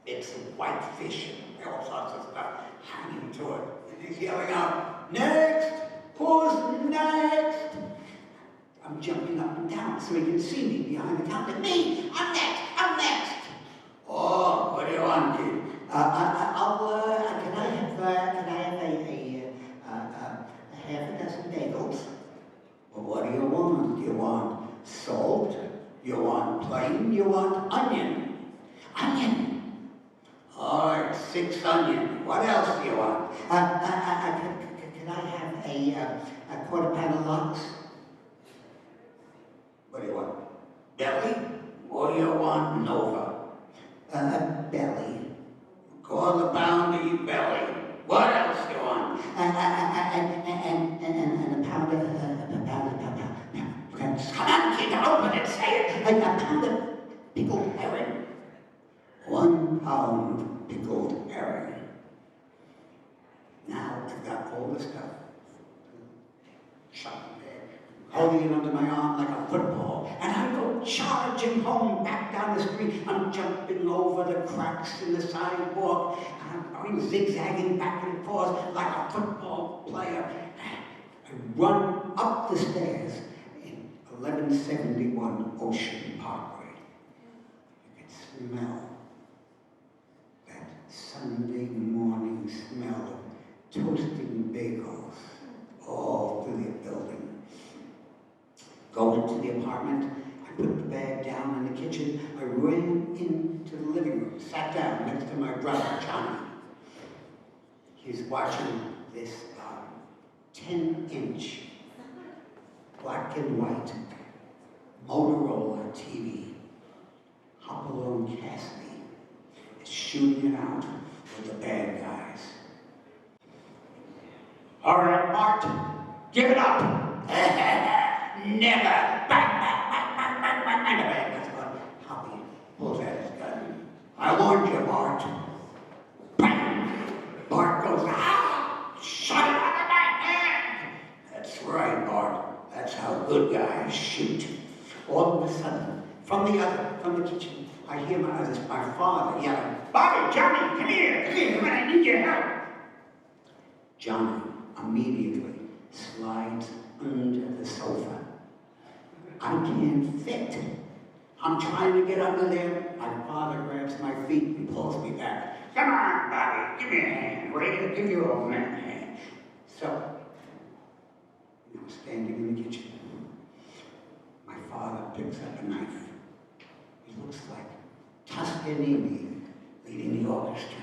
It's white fish and all sorts of stuff hanging to it. And he's yelling out, "Next! Who's next?" I'm jumping up and down so he can see me behind the counter. Me! I'm next! Oh, what do you want, kid? Can I have a half a dozen bagels? Well, what do you want? Do you want salt? You want plain? You want onion? Onion! All right, 6 onion. What else do you want? Can I have a quarter pound of lox? What do you want? Belly? Or you want Nova? Belly. Quarter pound to eat belly. What else do you want? And a pound of, come on, kid, open it, say it. A pound of pickled herring. 1 pound pickled herring. Now I've got all this stuff. Shot there, holding it under my arm like a football, and I go charging home back down the street. I'm jumping over the cracks in the sidewalk, and I'm going zigzagging back and forth like a football player. I run up the stairs in 1171 Ocean Parkway. You can smell that Sunday morning smell of toasting bagels all through the building. Go into the apartment, I put the bag down in the kitchen, I ran into the living room, sat down next to my brother, Johnny. He's watching this 10-inch black and white Motorola TV. Hopalong Cassidy is shooting it out with the bad guys. All right, Mart, give it up. Never. Bang, bang, bang, bang, bang, bang, bang, bang. That's what Hoppy pulls out his gun. I warned you, Mart. Bang. Bart goes, ah! Shut it out of my hand. That's right, Bart. That's how good guys shoot. All of a sudden, from the kitchen, I hear my father yelling, "Bobby, Johnny, come here, come on, I need your help." Johnny immediately slides under the sofa. I can't fit. I'm trying to get under there. My father grabs my feet and pulls me back. "Come on, Bobby, give me a hand. Wait, I'll give you a man hand." So, I'm standing in the kitchen. My father picks up a knife. He looks like Toscanini leading the orchestra.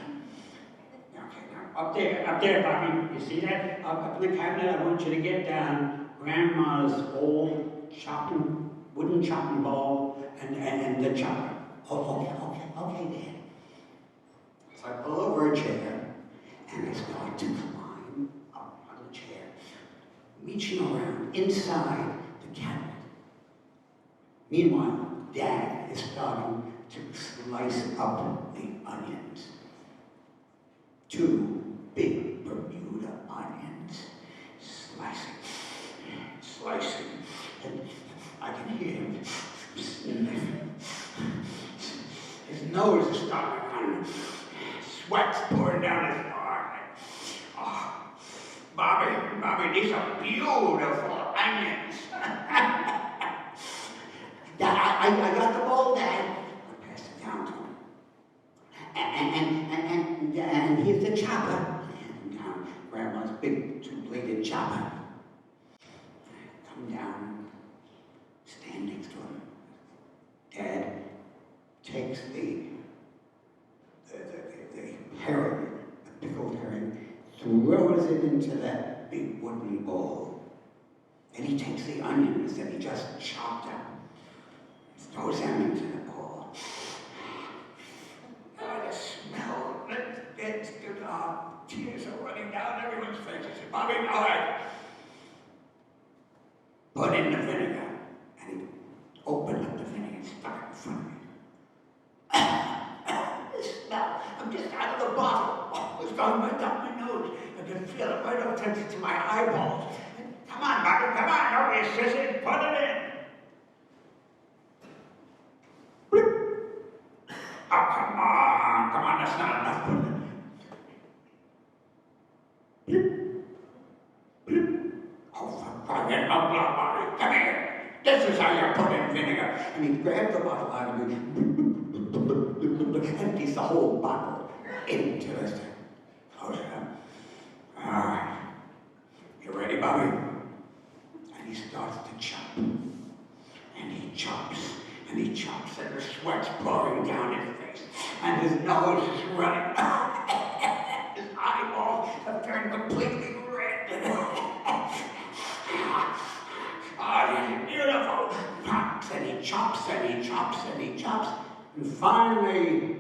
Okay, now, up there, Bobby. You see that? Up in the cabinet, I want you to get down Grandma's old chopping wooden chopping bowl and the chopper. Okay, Dad. So I pull over a chair and I start to climb up on the chair, reaching around inside the cabinet. Meanwhile, Dad is starting to slice up the onions. 2 big Bermuda onions. Slicing, and I can hear him sniffing. His nose is starting to run. Sweat's pouring down his forehead. Oh, Bobby, these are beautiful onions. Dad, I got the bowl, Dad. I passed it down to him. And here's the chopper. And down Grandma's big 2-bladed chopper. Come down, stand next to him. Dad takes the herring, the pickled herring, throws it into that big wooden bowl. Then he takes the onions that he just chopped up, throws them into the bowl. Oh, the smell, it's good. Tears are running down everyone's faces. Bobby, all right. Put in the vinegar. And he opened up the vinegar and stuck it in front of me. The smell, I'm just out of the bottle. Oh, it's going right down my nose. I can feel it right up to my eyeballs. Come on, Bobby, come on. Don't be a sissy. Put it in. Oh, come on, that's not enough. Put it in. Oh, for crying out loud, Bobby, come here. This is how you put in vinegar. And he grabbed the bottle out of me, empties the whole bottle into the thing. Close it up. All right. You ready, Bobby? And he starts to chop. And he chops. And he chops, and the sweat's pouring down his face. And his nose is running. His eyeballs have turned completely red. Oh, he's beautiful. And he chops, and he chops, and he chops. And finally,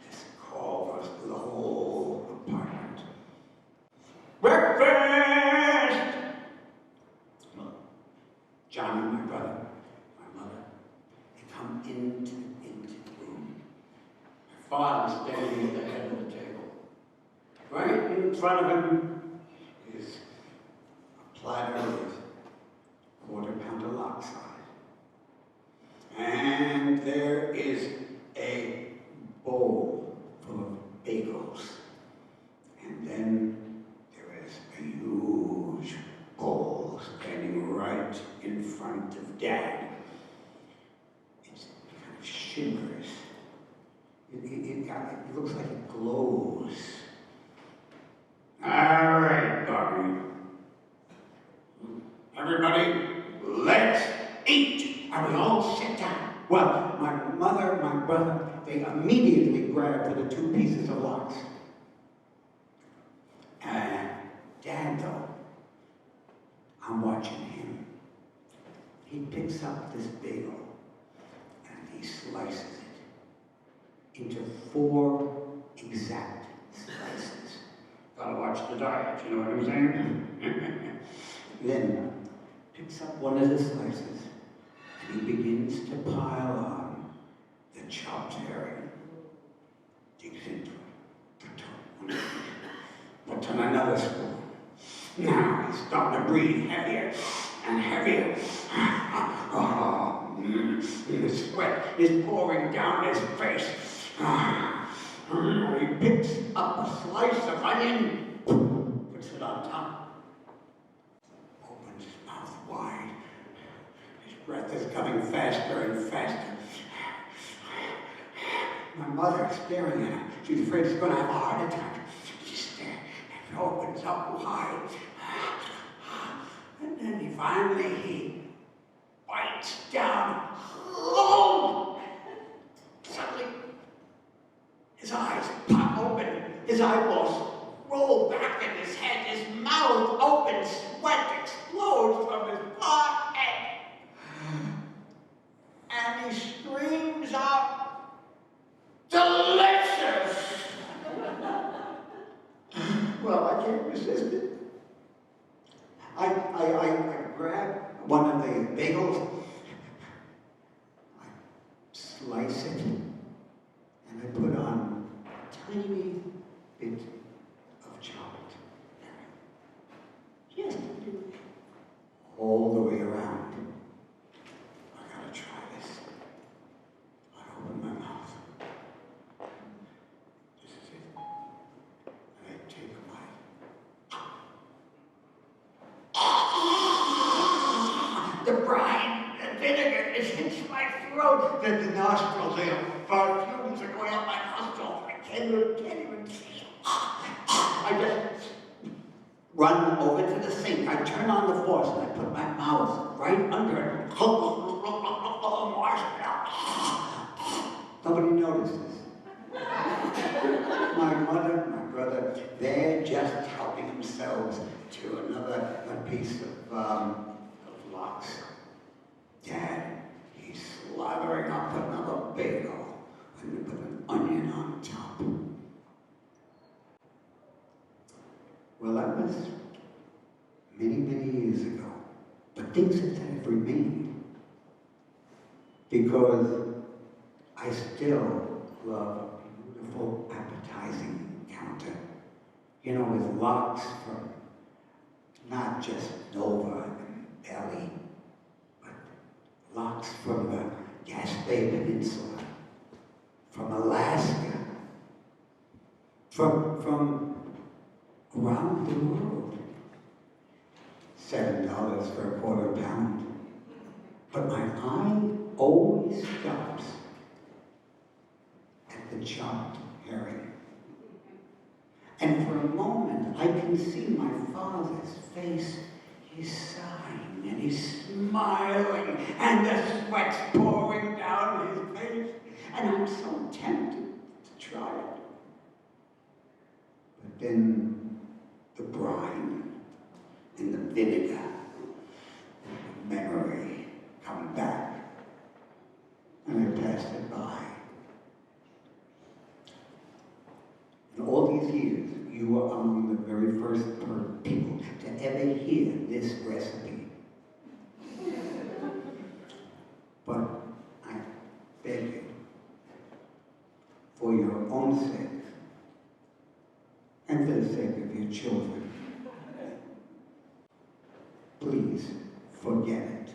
this call goes through the whole apartment. Breakfast! Look, John and my brother, my mother, they come into the room. My father's standing at the head of the table. Right in front of him is a platter with quarter-pounder lox on it. And there is a bowl full of bagels. And then there is a huge bowl standing right in front of Dad. It's kind of shimmers. It looks like it glows. All right, Bobby. Everybody, let's eat. And we all sit down. Well, my mother, my brother, they immediately grab for the 2 pieces of lox. Dad, though, I'm watching him. He picks up this bagel and he slices it into 4 exact slices. Gotta watch the diet, you know what I'm saying? Then picks up one of the slices and he begins to pile on the chopped herring. Digs into it. Puts on another spoon. Now he's starting to breathe heavier and heavier. The sweat is pouring down his face. He picks up a slice of onion, puts it on top, opens his mouth wide. His breath is coming faster and faster. My mother is staring at him. She's afraid he's going to have a heart attack. She's staring. He opens up wide. And then he finally bites down. Oh! Suddenly, his eyes pop open. His eyeballs roll back in his head. His mouth opens. Sweat explodes from his forehead. slice it, and I put on a tiny bit of chopped herring. Just all the way around. I gotta try this. I open my mouth. This is it. And I take a bite. The brine, the vinegar, it hits my throat. The nostrils, the fumes are going up my nostrils. I can't even see. I just run over to the sink. I turn on the faucet. I put my mouth right under it. Nobody notices. My mother, my brother, they're just helping themselves to a piece of lox. Dad, he's slathering up another bagel and put an onion on top. Well, that was many, many years ago. But things have remained. Because I still love a beautiful, appetizing counter. You know, with lox from not just Nova and Belly, but lox from the Gaspé Peninsula, from Alaska, from around the world. $7 for a quarter pound. But my eye always stops at the chopped herring. And for a moment, I can see my father's face. He's sighing and he's smiling, and the sweat's pouring down his face. And I'm so tempted to try it. But then the brine and the vinegar and the memory come back, and I passed it by. In all these years, you were among the very first people to ever hear this recipe. But I beg you, for your own sake, and for the sake of your children, please forget it.